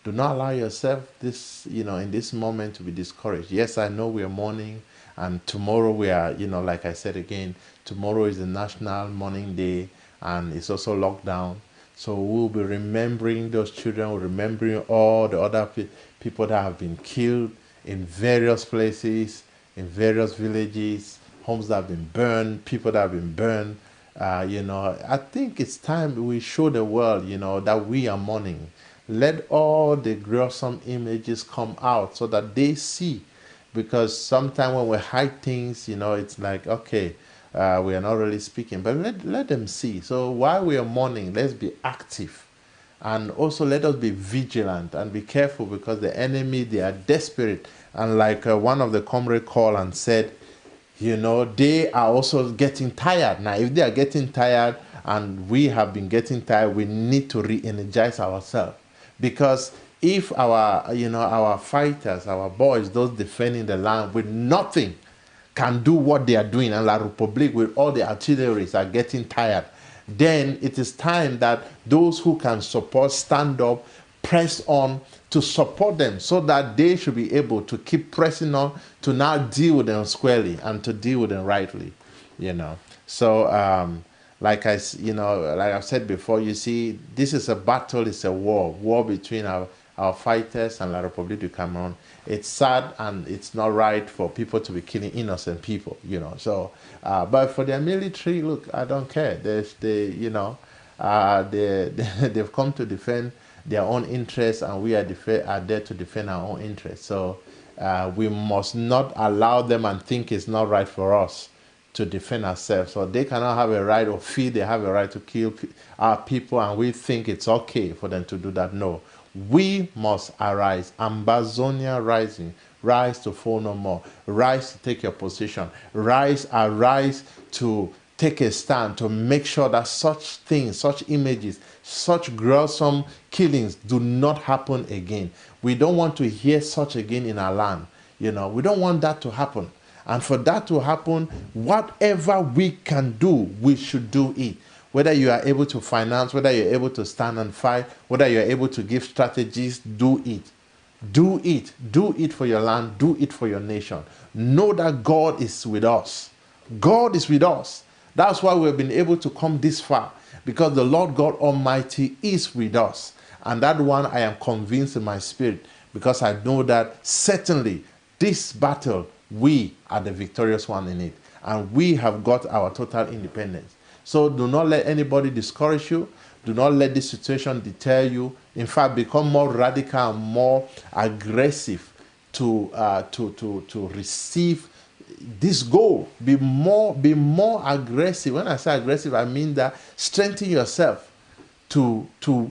[SPEAKER 1] Do not allow yourself in this moment to be discouraged. Yes, I know we are mourning, and tomorrow we are, like I said again, tomorrow is the National Mourning Day, and it's also lockdown. So we'll be remembering those children, we'll remembering all the other people that have been killed in various places, in various villages, homes that have been burned, people that have been burned. I think it's time we show the world, that we are mourning. Let all the gruesome images come out so that they see. Because sometimes when we hide things, it's like, okay, we are not really speaking, but let them see. So while we are mourning, let's be active. And also let us be vigilant and be careful, because the enemy, they are desperate. And like one of the comrades called and said, they are also getting tired. Now, if they are getting tired and we have been getting tired, we need to re-energize ourselves. Because if our fighters, our boys, those defending the land with nothing, can do what they are doing, and La Republique with all the artilleries are getting tired, then it is time that those who can support stand up, press on to support them, so that they should be able to keep pressing on to now deal with them squarely and to deal with them rightly. So like I've said before, you see, this is a battle, it's a war between our fighters and La République du Cameroon. It's sad and it's not right for people to be killing innocent people, So, but for their military, look, I don't care. They've come to defend their own interests, and we are there to defend our own interests. So, we must not allow them and think it's not right for us to defend ourselves. So they cannot have a right or feel they have a right to kill our people, and we think it's okay for them to do that. No, we must arise. Ambazonia rising. Rise to fall no more. Rise to take your position. Arise to take a stand to make sure that such things, such images, such gruesome killings do not happen again. We don't want to hear such again in our land. We don't want that to happen. And for that to happen, whatever we can do, we should do it. Whether you are able to finance, whether you're able to stand and fight, whether you're able to give strategies, do it. Do it. Do it for your land. Do it for your nation. Know that God is with us. God is with us. That's why we've been able to come this far, because the Lord God Almighty is with us. And that one I am convinced in my spirit, because I know that certainly this battle, we are the victorious one in it. And we have got our total independence. So do not let anybody discourage you. Do not let this situation deter you. In fact, become more radical and more aggressive to receive this goal. Be more aggressive. When I say aggressive, I mean that strengthen yourself to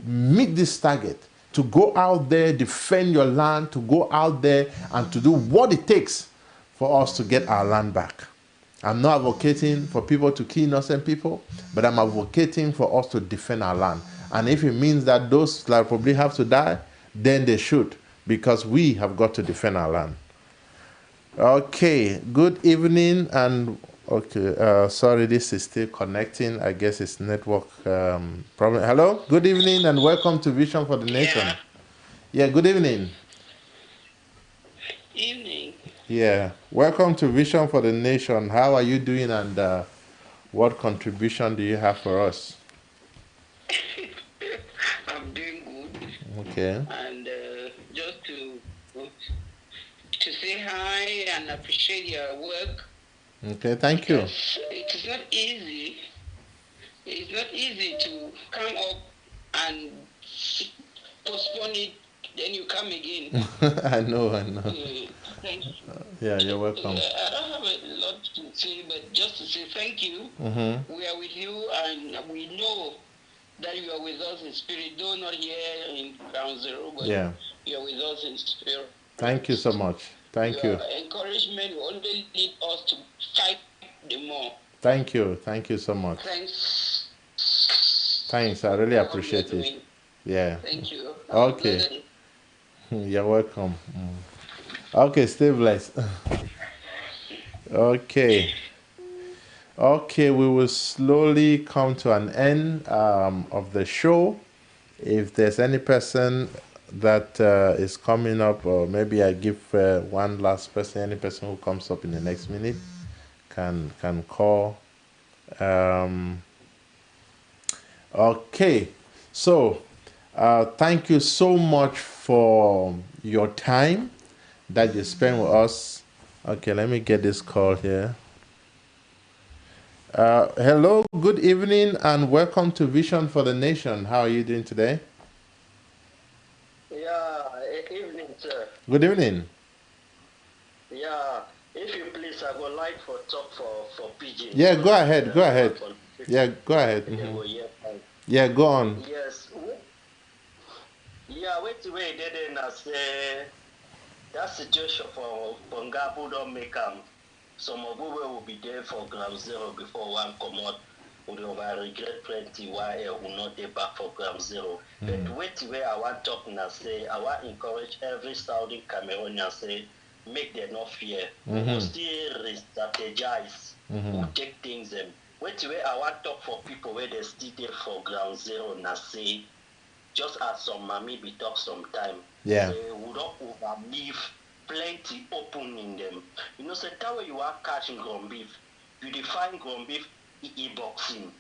[SPEAKER 1] meet this target, to go out there, defend your land, to go out there and to do what it takes for us to get our land back. I'm not advocating for people to kill innocent people, but I'm advocating for us to defend our land. And if it means that those that probably have to die, then they should, because we have got to defend our land. Okay, good evening, and sorry, this is still connecting. I guess it's network problem. Hello, good evening, and welcome to Vision for the Nation. Yeah, good evening.
[SPEAKER 8] Evening.
[SPEAKER 1] Yeah, welcome to Vision for the Nation. How are you doing, and what contribution do you have for us?
[SPEAKER 8] I'm doing good.
[SPEAKER 1] Okay.
[SPEAKER 8] And just to say hi and appreciate your work.
[SPEAKER 1] Okay, thank you.
[SPEAKER 8] It is not easy. It's not easy to come up and postpone it, then you come again.
[SPEAKER 1] I know.
[SPEAKER 8] Thank you.
[SPEAKER 1] Yeah, you're welcome.
[SPEAKER 8] I don't have a lot to say, but just to say thank you.
[SPEAKER 1] Mm-hmm.
[SPEAKER 8] We are with you, and we know that you are with us in spirit, though not here in Ground Zero, but
[SPEAKER 1] yeah,
[SPEAKER 8] you are with us in spirit.
[SPEAKER 1] Thank you so much. Thank you.
[SPEAKER 8] Encouragement will only lead us to fight the more.
[SPEAKER 1] Thank you. Thank you so much.
[SPEAKER 8] Thanks.
[SPEAKER 1] Thanks. I really appreciate it. Yeah.
[SPEAKER 8] Thank you.
[SPEAKER 1] Okay. You're welcome. Okay, stay blessed. Okay. Okay, we will slowly come to an end of the show. If there's any person that is coming up, or maybe I give one last person, any person who comes up in the next minute can call. Okay, so thank you so much for your time that you spend with us. Okay, let me get this call here. Hello, good evening, and welcome to Vision for the Nation. How are you doing today?
[SPEAKER 9] Yeah, evening, sir.
[SPEAKER 1] Good evening.
[SPEAKER 9] Yeah, if you please, I would like to talk for PG.
[SPEAKER 1] Yeah, go ahead. Yeah, go ahead. Mm-hmm. Yeah, go on.
[SPEAKER 9] Yes. Yeah, wait, didn't say that situation for Ngarbuh don't make some of we will be there for Ground Zero before one come out would over regret plenty why will not dey back for ground zero. But wait where I want talk now say I want encourage every Saudi Cameroonian say make them not fear. We will still re-strategize. We'll take things wait where I want talk for people where they still there for ground zero now say just as some mommy be talk sometime.
[SPEAKER 1] Yeah.
[SPEAKER 9] Say we don't overleave plenty open in them. You know, say that way you are catching ground beef. You define ground beef boxing.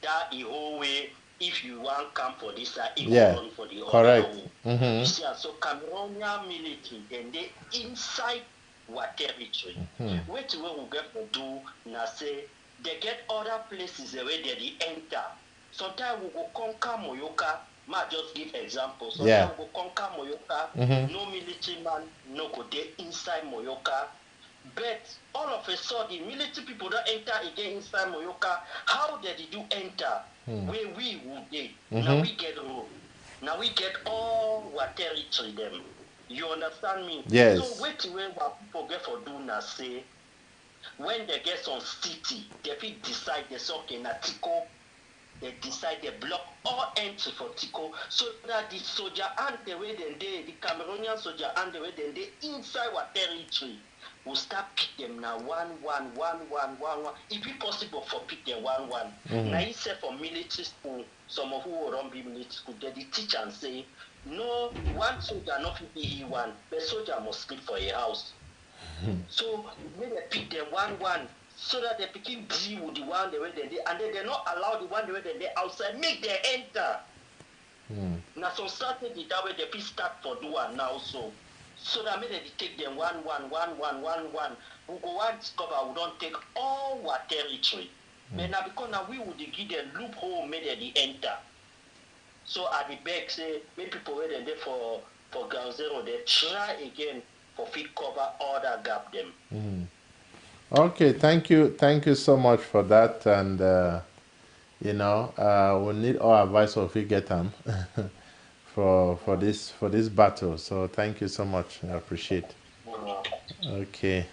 [SPEAKER 9] That the whole way if you want come for this side, it will run for the
[SPEAKER 1] correct.
[SPEAKER 9] other way. You see, so Cameroonian military, then they inside what territory. Wait till we get to do now say they get other places where they enter. Sometimes we go conquer Moyoka. Might just give example. Sometimes we go conquer Moyoka. No military man no go there inside Moyoka. But all of a sudden, military people don't enter again inside Moyoka. How did you enter? Where we would be. Now we get road. Now we get all what territory them. You understand me?
[SPEAKER 1] Yes.
[SPEAKER 9] So wait when what people get for do now say when they get some city, they fit decide they okay na Tico. They decide they block all entry for Tico so that the soldier and the way the Cameroonian soldier and the way they inside what territory will start pick them now one. If it possible for pick them one. Now he said for military school, some of who will run be military school, they the teacher and say, no, one soldier not fit be one, the soldier must sleep for a house. So when they pick them one. So that they begin deal with the one they were there, and then they not allow the one they were there outside, make them enter. Now some strategy that way they please start for do one now so that maybe they take them one. We go one discover we don't take all our territory. But now because now we would give them loophole made they enter. So at the back say maybe people were there for ground zero, they try again for fit cover all that gap them.
[SPEAKER 1] Okay, thank you so much for that, and we need all advice if we get them for this battle. So thank you so much, I appreciate. Okay.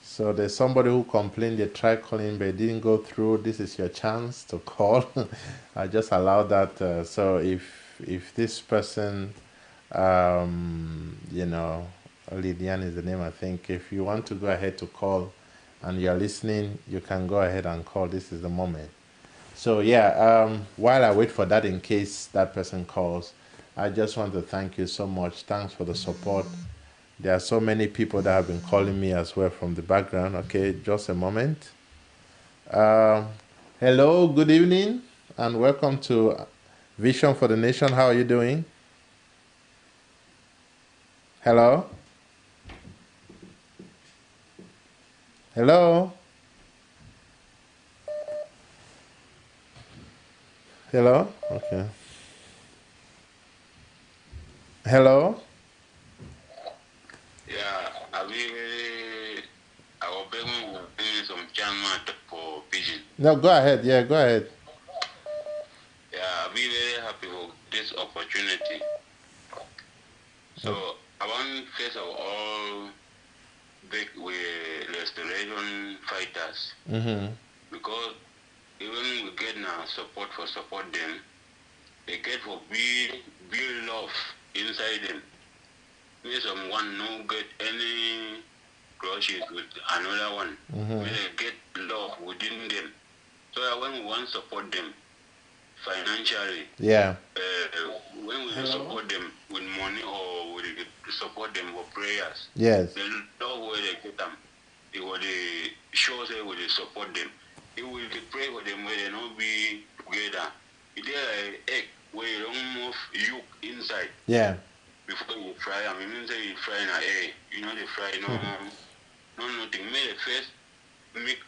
[SPEAKER 1] So there's somebody who complained they tried calling but it didn't go through. This is your chance to call. I just allowed that. So if this person, Lydian is the name, I think. If you want to go ahead to call and you're listening, you can go ahead and call. This is the moment. So while I wait for that in case that person calls, I just want to thank you so much. Thanks for the support. There are so many people that have been calling me as well from the background. Okay, just a moment. Hello, good evening, and welcome to Vision for the Nation. How are you doing? Hello? Hello? Hello? Okay. Hello?
[SPEAKER 3] Yeah, I will bring some channel for pigeon.
[SPEAKER 1] No, go ahead. Yeah, go ahead.
[SPEAKER 3] Yeah, I'll be very happy for this opportunity. So I want first of all big with restoration fighters. Because even we get now support them, they get for build love inside them. May someone no get any crushes with another one. May they get love within them. So when we want to support them financially, when we support them with money or we support them for prayers,
[SPEAKER 1] yes,
[SPEAKER 3] the love where they get them, it will show say we support them. It will pray for them where they not be together. It is like egg where you don't move yolk inside.
[SPEAKER 1] Yeah.
[SPEAKER 3] Before you fry, I mean say you fry in an egg. You know they fry nothing. May the first make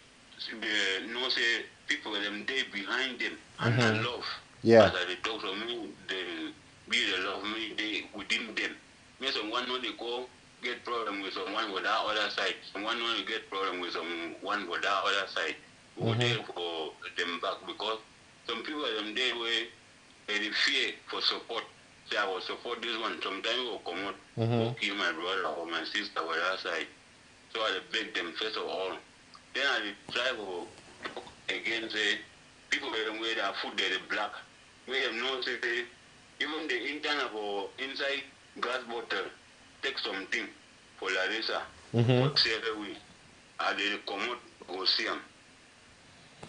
[SPEAKER 3] the say people them they behind them and the love.
[SPEAKER 1] Yeah.
[SPEAKER 3] As I talk to me, they be the love me they within them. May someone know they go get problem with someone with that other side. Someone know they get problem with someone with that other side. Go there for them back because some people them there where they fear for support. Say I will support this one. Sometimes will come out, will kill my brother or my sister with that side. So I beg them first of all. Then I try to
[SPEAKER 8] again say people where their food they black. We have no say even the internal for inside gas bottle take something for Larissa for sale we and they come out go see them.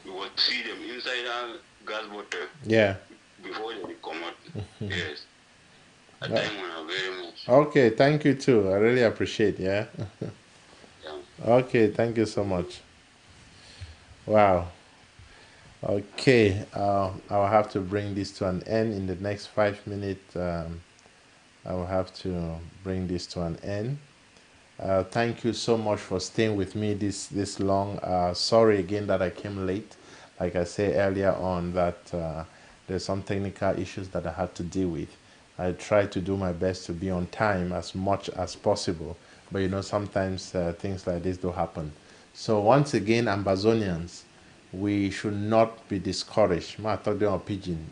[SPEAKER 8] You will see them inside a gas bottle.
[SPEAKER 1] Yeah.
[SPEAKER 8] Before they come out. Yes. I thank you very much.
[SPEAKER 1] Okay, thank you too. I really appreciate, yeah.
[SPEAKER 8] Yeah.
[SPEAKER 1] Okay, thank you so much. Wow. Okay, I'll have to bring this to an end in the next 5 minutes. I will have to bring this to an end. Thank you so much for staying with me this long. Sorry again that I came late. Like I said earlier on, that there's some technical issues that I had to deal with. I try to do my best to be on time as much as possible, but sometimes things like this do happen. So once again, Ambazonians, we should not be discouraged. Ma talk them on pidgin.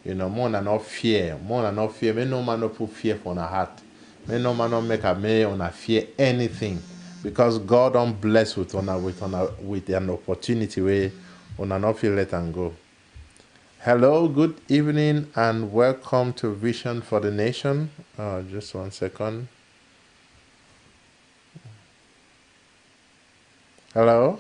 [SPEAKER 1] More than not fear. More than not fear. May no man not put fear for our heart. May no man not make a may on a fear anything. Because God don't bless with with an opportunity where on not feel let and go. Hello, good evening, and welcome to Vision for the Nation. Just 1 second. Hello.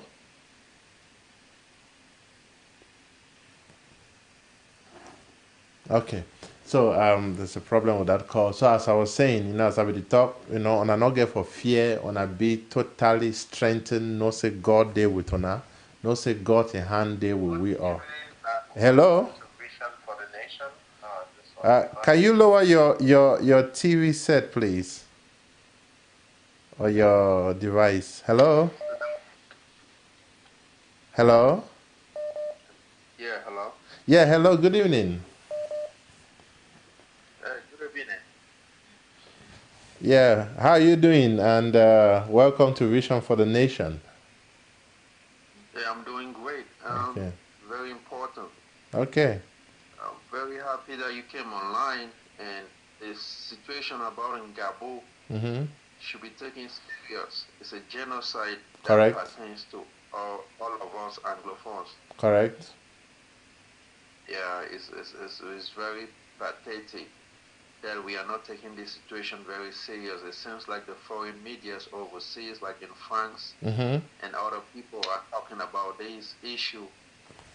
[SPEAKER 1] Okay. So there's a problem with that call. So as I was saying, as I would talk, on a not get for fear, on a be totally strengthened, no say God there with honor, no say God in hand there with we are. Hello? Can you lower your TV set, please? Or your device? Hello? Hello?
[SPEAKER 3] Yeah, hello.
[SPEAKER 1] Yeah, hello, good evening.
[SPEAKER 3] Good evening.
[SPEAKER 1] Yeah, how are you doing? And welcome to Vision for the Nation.
[SPEAKER 3] Yeah, I'm doing great.
[SPEAKER 1] Okay.
[SPEAKER 3] Very important.
[SPEAKER 1] Okay.
[SPEAKER 3] I'm very happy that you came online, and this situation about Ngarbuh should be taken serious. It's a genocide that pertains to all of us Anglophones.
[SPEAKER 1] Correct.
[SPEAKER 3] Yeah, it's very pathetic that we are not taking this situation very serious. It seems like the foreign medias overseas, like in France, and other people are talking about this issue,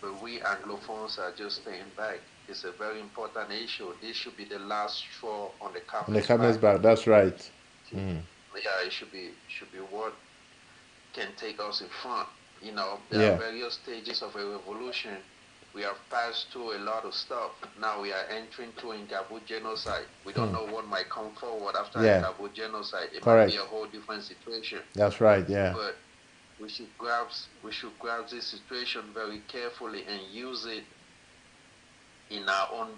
[SPEAKER 3] but we Anglophones are just staying back. It's a very important issue. This should be the last straw on the camel's
[SPEAKER 1] back. That's right.
[SPEAKER 3] Yeah, it should be what can take us in front. There are various stages of a revolution. We have passed through a lot of stuff. Now we are entering through Ngarbuh genocide. We don't know what might come forward after Ngarbuh genocide. It might be a whole different situation.
[SPEAKER 1] That's right, yeah.
[SPEAKER 3] But we should grasp this situation very carefully and use it in our own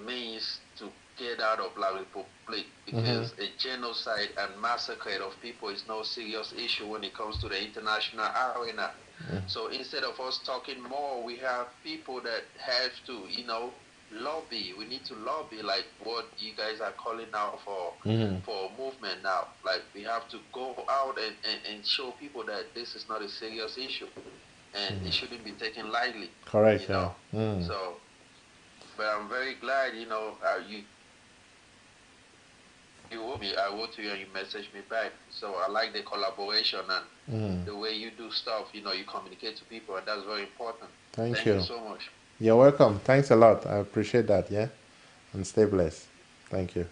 [SPEAKER 3] means to get out of La Republique, because a genocide and massacre of people is no serious issue when it comes to the international arena. So instead of us talking more, we have people that have to, lobby. We need to lobby, like what you guys are calling out for a movement now. Like we have to go out and show people that this is not a serious issue and it shouldn't be taken lightly.
[SPEAKER 1] Correct.
[SPEAKER 3] So, but I'm very glad, you wrote me, I wrote to you and you messaged me back. So I like the collaboration and the way you do stuff, you communicate to people, and that's very important. Thank you so much.
[SPEAKER 1] You're welcome. Thanks a lot. I appreciate that, yeah? And stay blessed. Thank you.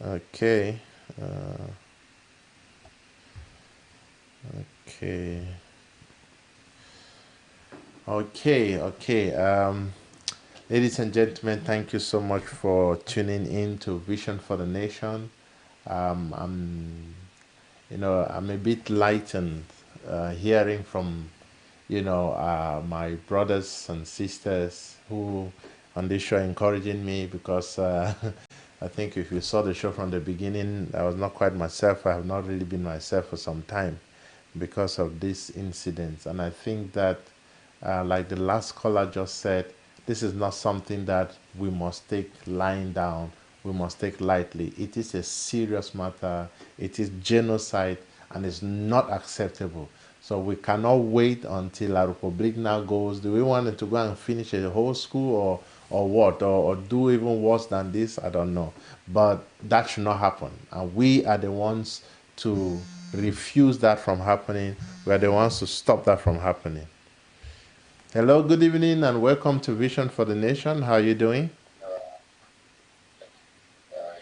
[SPEAKER 1] Okay. Okay. Ladies and gentlemen, thank you so much for tuning in to Vision for the Nation. I'm a bit lightened hearing from, my brothers and sisters who on this show encouraging me, because I think if you saw the show from the beginning, I was not quite myself. I have not really been myself for some time because of this incident. And I think that, like the last caller just said, this is not something that we must take lying down. We must take lightly. It is a serious matter. It is genocide, and it's not acceptable. So we cannot wait until La Republic now goes. Do we want it to go and finish a whole school or what? Or do even worse than this? I don't know. But that should not happen. And we are the ones to refuse that from happening. We are the ones to stop that from happening. Hello, good evening, and welcome to Vision for the Nation. How are you doing?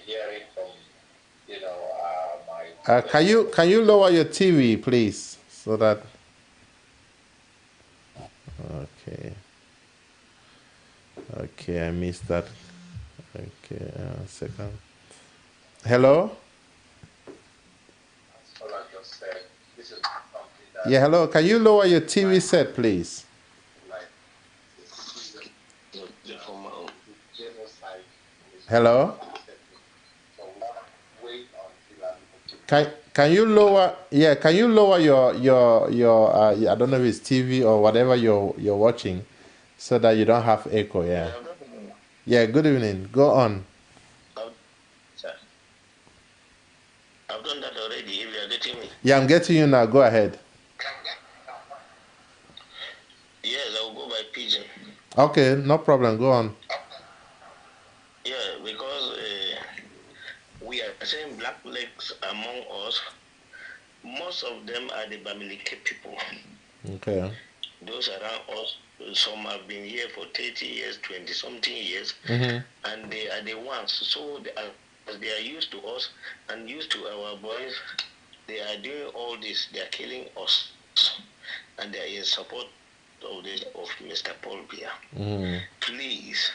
[SPEAKER 10] Hearing from,
[SPEAKER 1] Can you lower your TV, please, so that. Okay, I missed that. Okay, second. Hello.
[SPEAKER 10] all I just said. This is something that.
[SPEAKER 1] Yeah, hello. Can you lower your TV set, please? Hello. Can you lower? Yeah, can you lower your I don't know if it's TV or whatever you're watching, so that you don't have echo. Yeah. Yeah. Good evening. Go on.
[SPEAKER 8] I've done that already. If you are getting me.
[SPEAKER 1] Yeah, I'm getting you now. Go ahead.
[SPEAKER 8] Yes, I will go by pigeon.
[SPEAKER 1] Okay, no problem. Go on.
[SPEAKER 8] Yeah, because we are saying black legs among us. Most of them are the Bamileke people.
[SPEAKER 1] Okay.
[SPEAKER 8] Those around us, some have been here for 30 years, 20-something years, and they are the ones. So they are used to us and used to our boys. They are doing all this. They are killing us, and they are in support of this of Mr. Paul Biya. Please,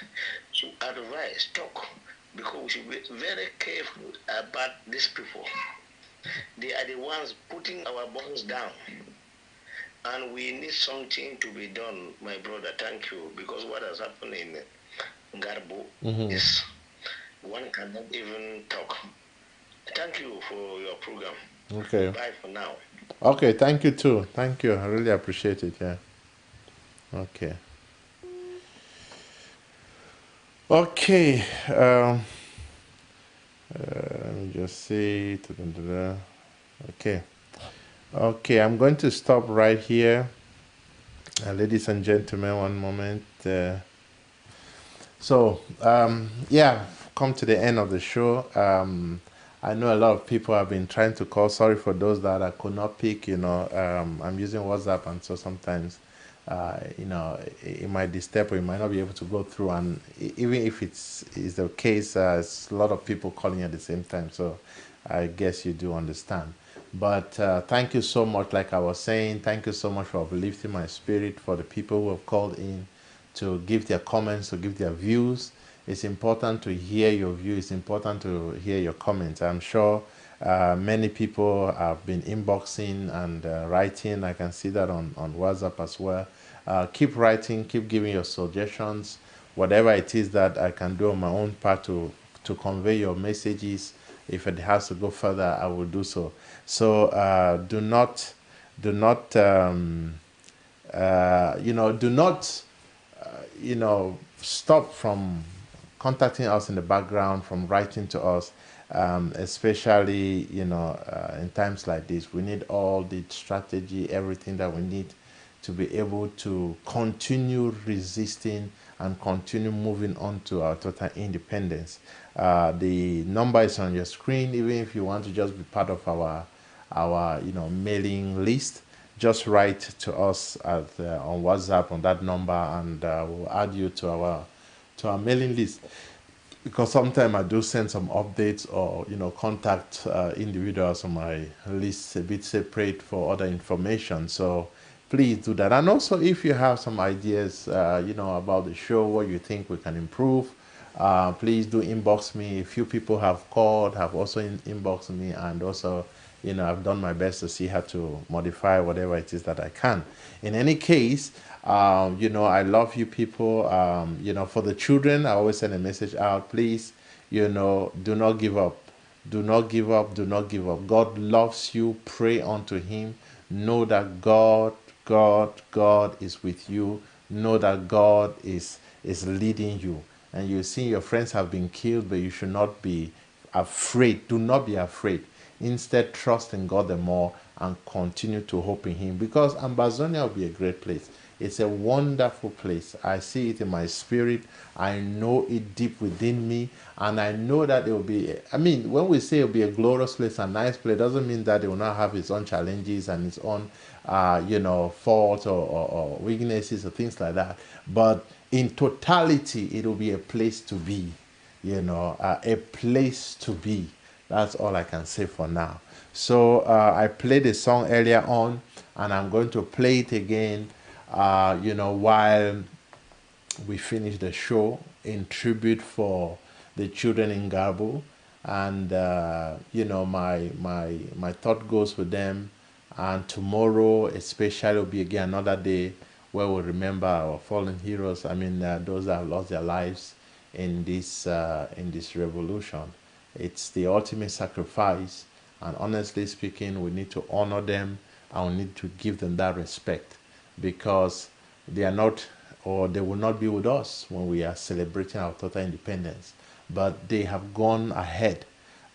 [SPEAKER 8] to advise, talk, because we should be very careful about these people. They are the ones putting our bones down. And we need something to be done, my brother. Thank you. Because what has happened in Ngarbuh is one cannot even talk. Thank you for your program.
[SPEAKER 1] Okay.
[SPEAKER 8] Bye for now.
[SPEAKER 1] Okay, thank you too. Thank you. I really appreciate it. Yeah. Okay. Okay. Let me just see. Okay. Okay, I'm going to stop right here. Ladies and gentlemen, one moment. Yeah, come to the end of the show. I know a lot of people have been trying to call. Sorry for those that I could not pick. I'm using WhatsApp, and so sometimes, it might disturb or you might not be able to go through. And even if is the case, it's a lot of people calling at the same time. So I guess you do understand. But thank you so much. Like I was saying, thank you so much for uplifting my spirit, for the people who have called in to give their comments, to give their views. It's important to hear your view. It's important to hear your comments. I'm sure many people have been inboxing and writing. I can see that on WhatsApp as well. Keep writing, keep giving your suggestions, whatever it is that I can do on my own part to convey your messages. If it has to go further, I will do so. So do not, do not stop from contacting us in the background, from writing to us, especially in times like this. We need all the strategy, everything that we need to be able to continue resisting and continue moving on to our total independence. The number is on your screen. Even if you want to just be part of our mailing list, just write to us on WhatsApp on that number, and we'll add you to our mailing list. Because sometimes I do send some updates or contact individuals on my list a bit separate for other information. So please do that. And also, if you have some ideas about the show, what you think we can improve, please do inbox me. A few people have called, have also inboxed me, and also I've done my best to see how to modify whatever it is that I can. In any case, I love you people. For the children, I always send a message out. Please, do not give up. Do not give up. Do not give up. God loves you. Pray unto Him. Know that God is with you. Know that God is leading you. And you see your friends have been killed, but you should not be afraid. Do not be afraid. Instead, trust in God the more and continue to hope in him, because Ambazonia will be a great place. It's a wonderful place. I see it in my spirit. I know it deep within me. And I know that it will be, I mean, when we say it will be a glorious place, a nice place, doesn't mean that it will not have its own challenges and its own, faults or weaknesses or things like that. But in totality, it will be a place to be, a place to be. That's all I can say for now. So I played a song earlier on, and I'm going to play it again, while we finish the show, in tribute for the children in Ngarbuh. And my thought goes with them. And tomorrow especially will be again another day where we remember our fallen heroes. I mean, those that have lost their lives in this revolution. It's the ultimate sacrifice, and honestly speaking, we need to honor them and we need to give them that respect, because they are not, or they will not be with us when we are celebrating our total independence. But they have gone ahead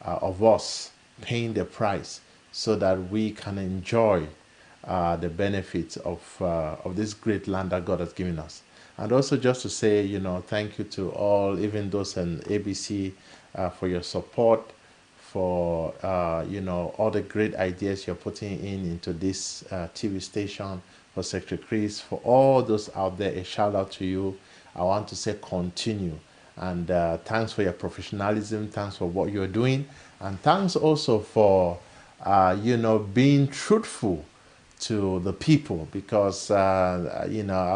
[SPEAKER 1] of us, paying the price so that we can enjoy the benefits of this great land that God has given us. And also just to say, thank you to all, even those in ABC, for your support, for all the great ideas you're putting into this TV station, for Secretary Chris, for all those out there. A shout out to you. I want to say continue, and thanks for your professionalism. Thanks for what you're doing, and thanks also for being truthful to the people, because I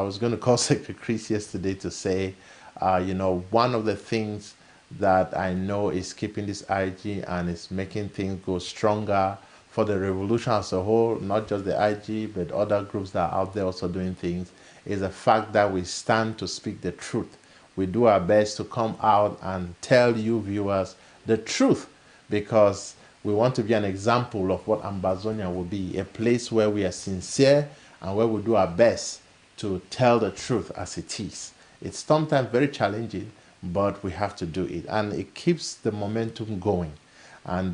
[SPEAKER 1] was going to call Secretary Chris yesterday to say, one of the things that I know is keeping this IG and is making things go stronger for the revolution as a whole, not just the IG, but other groups that are out there also doing things, is the fact that we stand to speak the truth. We do our best to come out and tell you viewers the truth, because we want to be an example of what Ambazonia will be, a place where we are sincere and where we do our best to tell the truth as it is. It's sometimes very challenging, but we have to do it, and it keeps the momentum going. And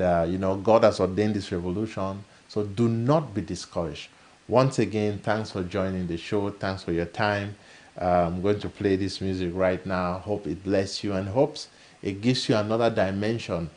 [SPEAKER 1] God has ordained this revolution, so do not be discouraged. Once again, thanks for joining the show. Thanks for your time. I'm going to play this music right now. Hope it bless you, and hopes it gives you another dimension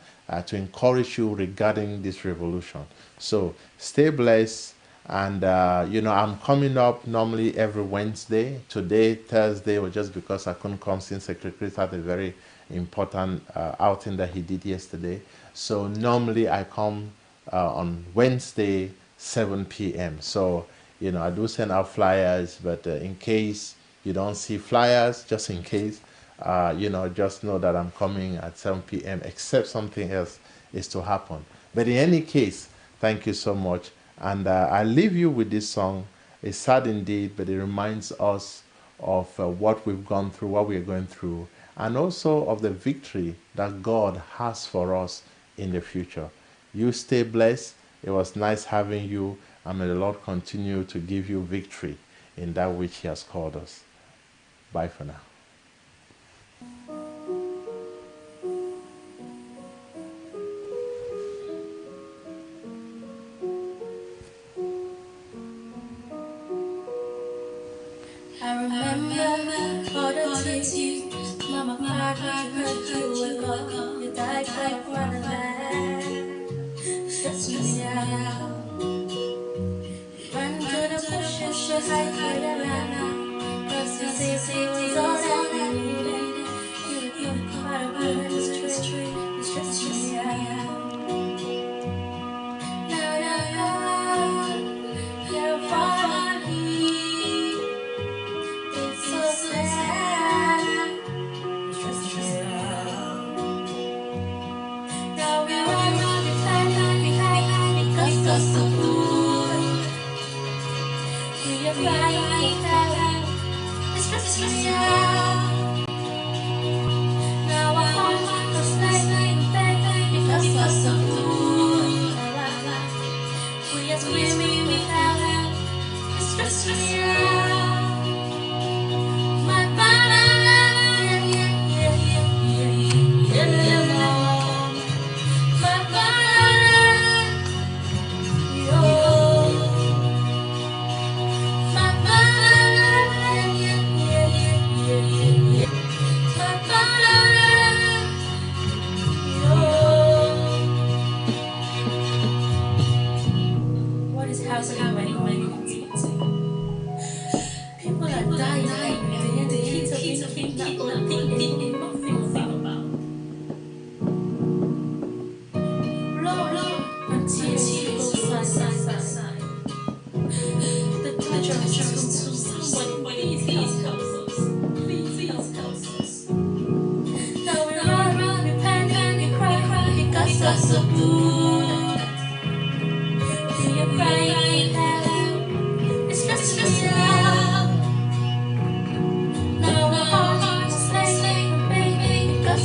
[SPEAKER 1] to encourage you regarding this revolution. So stay blessed. And I'm coming up normally every Wednesday. Today, Thursday, was just because I couldn't come since Secretary Chris had a very important outing that he did yesterday. So normally I come on Wednesday 7 p.m. So I do send out flyers, but in case you don't see flyers, just in case, just know that I'm coming at 7 p.m. except something else is to happen. But in any case, thank you so much. And I leave you with this song. It's sad indeed, but it reminds us of what we've gone through, what we're going through, and also of the victory that God has for us in the future. You stay blessed. It was nice having you, and may the Lord continue to give you victory in that which He has called us. Bye for now.
[SPEAKER 2] I remember all the tears Mama cried when you heard you were gone. You died like one of that. Stressed me out. Run to the bushes to hide around. Cause you see, was all that we needed. You cried when the street. You stressed me out. Now, you're far here. It's so sad. Stress me out. Now we run behind because of food. We are fighting for it's stressing me out. Now our heart is like because of food. We are screaming without it's stressing me out. My banana, my banana,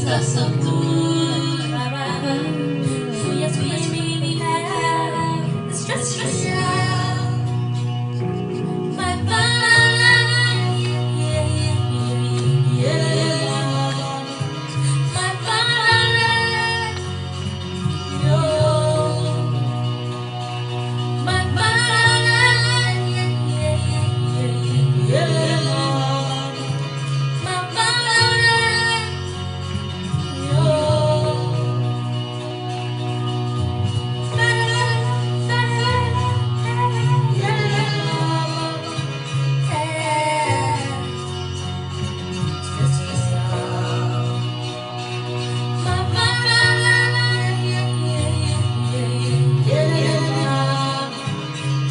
[SPEAKER 2] because of the we are screaming out. It's stressing me out. My mind, yeah, yeah, yeah. My mind, yo. My mind, yeah, yeah, yeah. My mind, yo.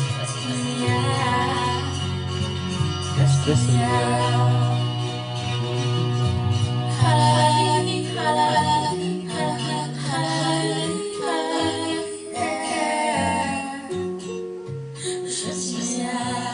[SPEAKER 2] Stressing me out. Stressing me out.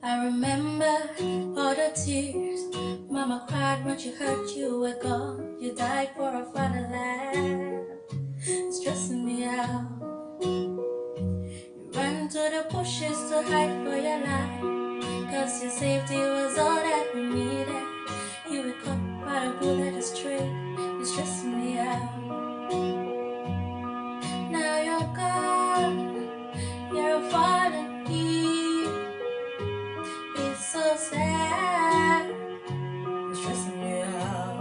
[SPEAKER 2] I remember all the tears Mama cried when she heard you were gone. You died for our fatherland. It's stressing me out. You ran to the bushes to hide for your life, 'cause your safety was all that we needed. You were caught by a bullet astray. It's stressing me out. Now you're gone. You're a fallen here. It's so sad. It's stressing me out.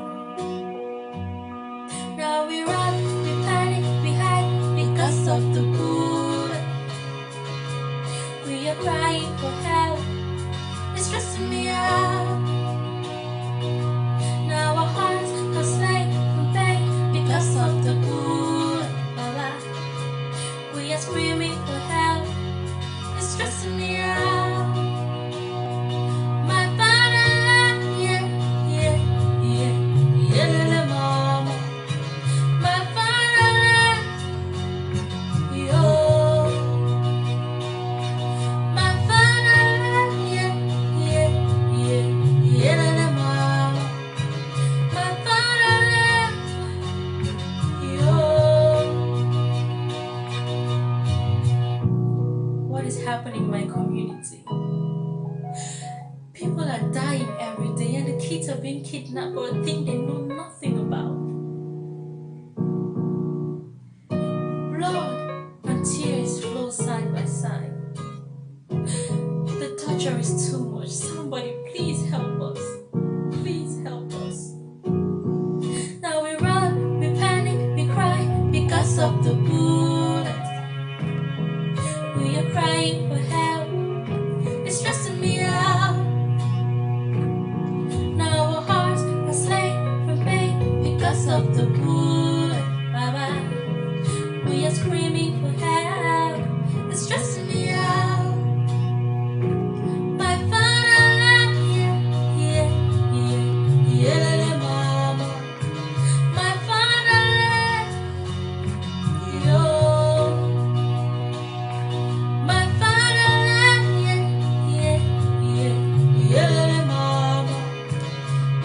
[SPEAKER 2] Now we run, we panic, we hide because of the bullet. We are crying for help. It's stressing me out. Now our hearts are slain from pain because of the bullet. We are screaming for help. It's stressing me out. My fatherland, yeah, yeah, yeah, yeah, mama. My fatherland, yo. My fatherland, yeah, yeah, yeah, yeah, mama. My fatherland, yo. What is happening in my community? People are dying every day, and the kids are being kidnapped for a thing they know nothing about. Blood and tears flow side by side. The torture is too much. Somebody please help us. Please help us. Now we run, we panic, we cry because of the bullets. We are crying for help. It's stressing me out. Now our hearts are slain from pain because of the bullet. Bye-bye. We are screaming for help. It's stressing me out. My fatherland, yeah, yeah, yeah, yeah, mama. My fatherland, yo. My fatherland, yeah, yeah, yeah, yeah, mama.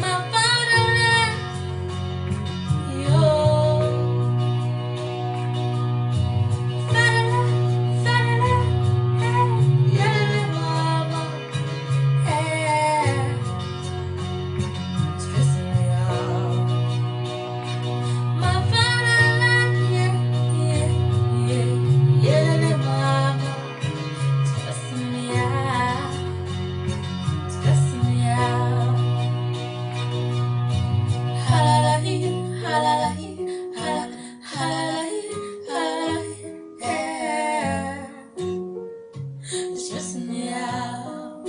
[SPEAKER 2] My fatherland, yo. Fatherland, fatherland, hey, yeah, mama, hey. Stressing me out. My fatherland, yeah, yeah, yeah, yeah, mama. Stressing me out. Stressing me out. Halalahi, halalahi, halalahi, halalahi, yeah. It's stressing me out.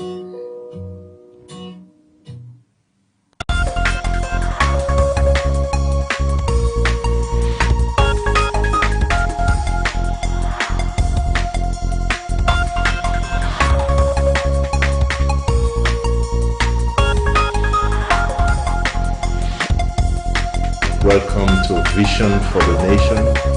[SPEAKER 1] Welcome to Vision for the Nation.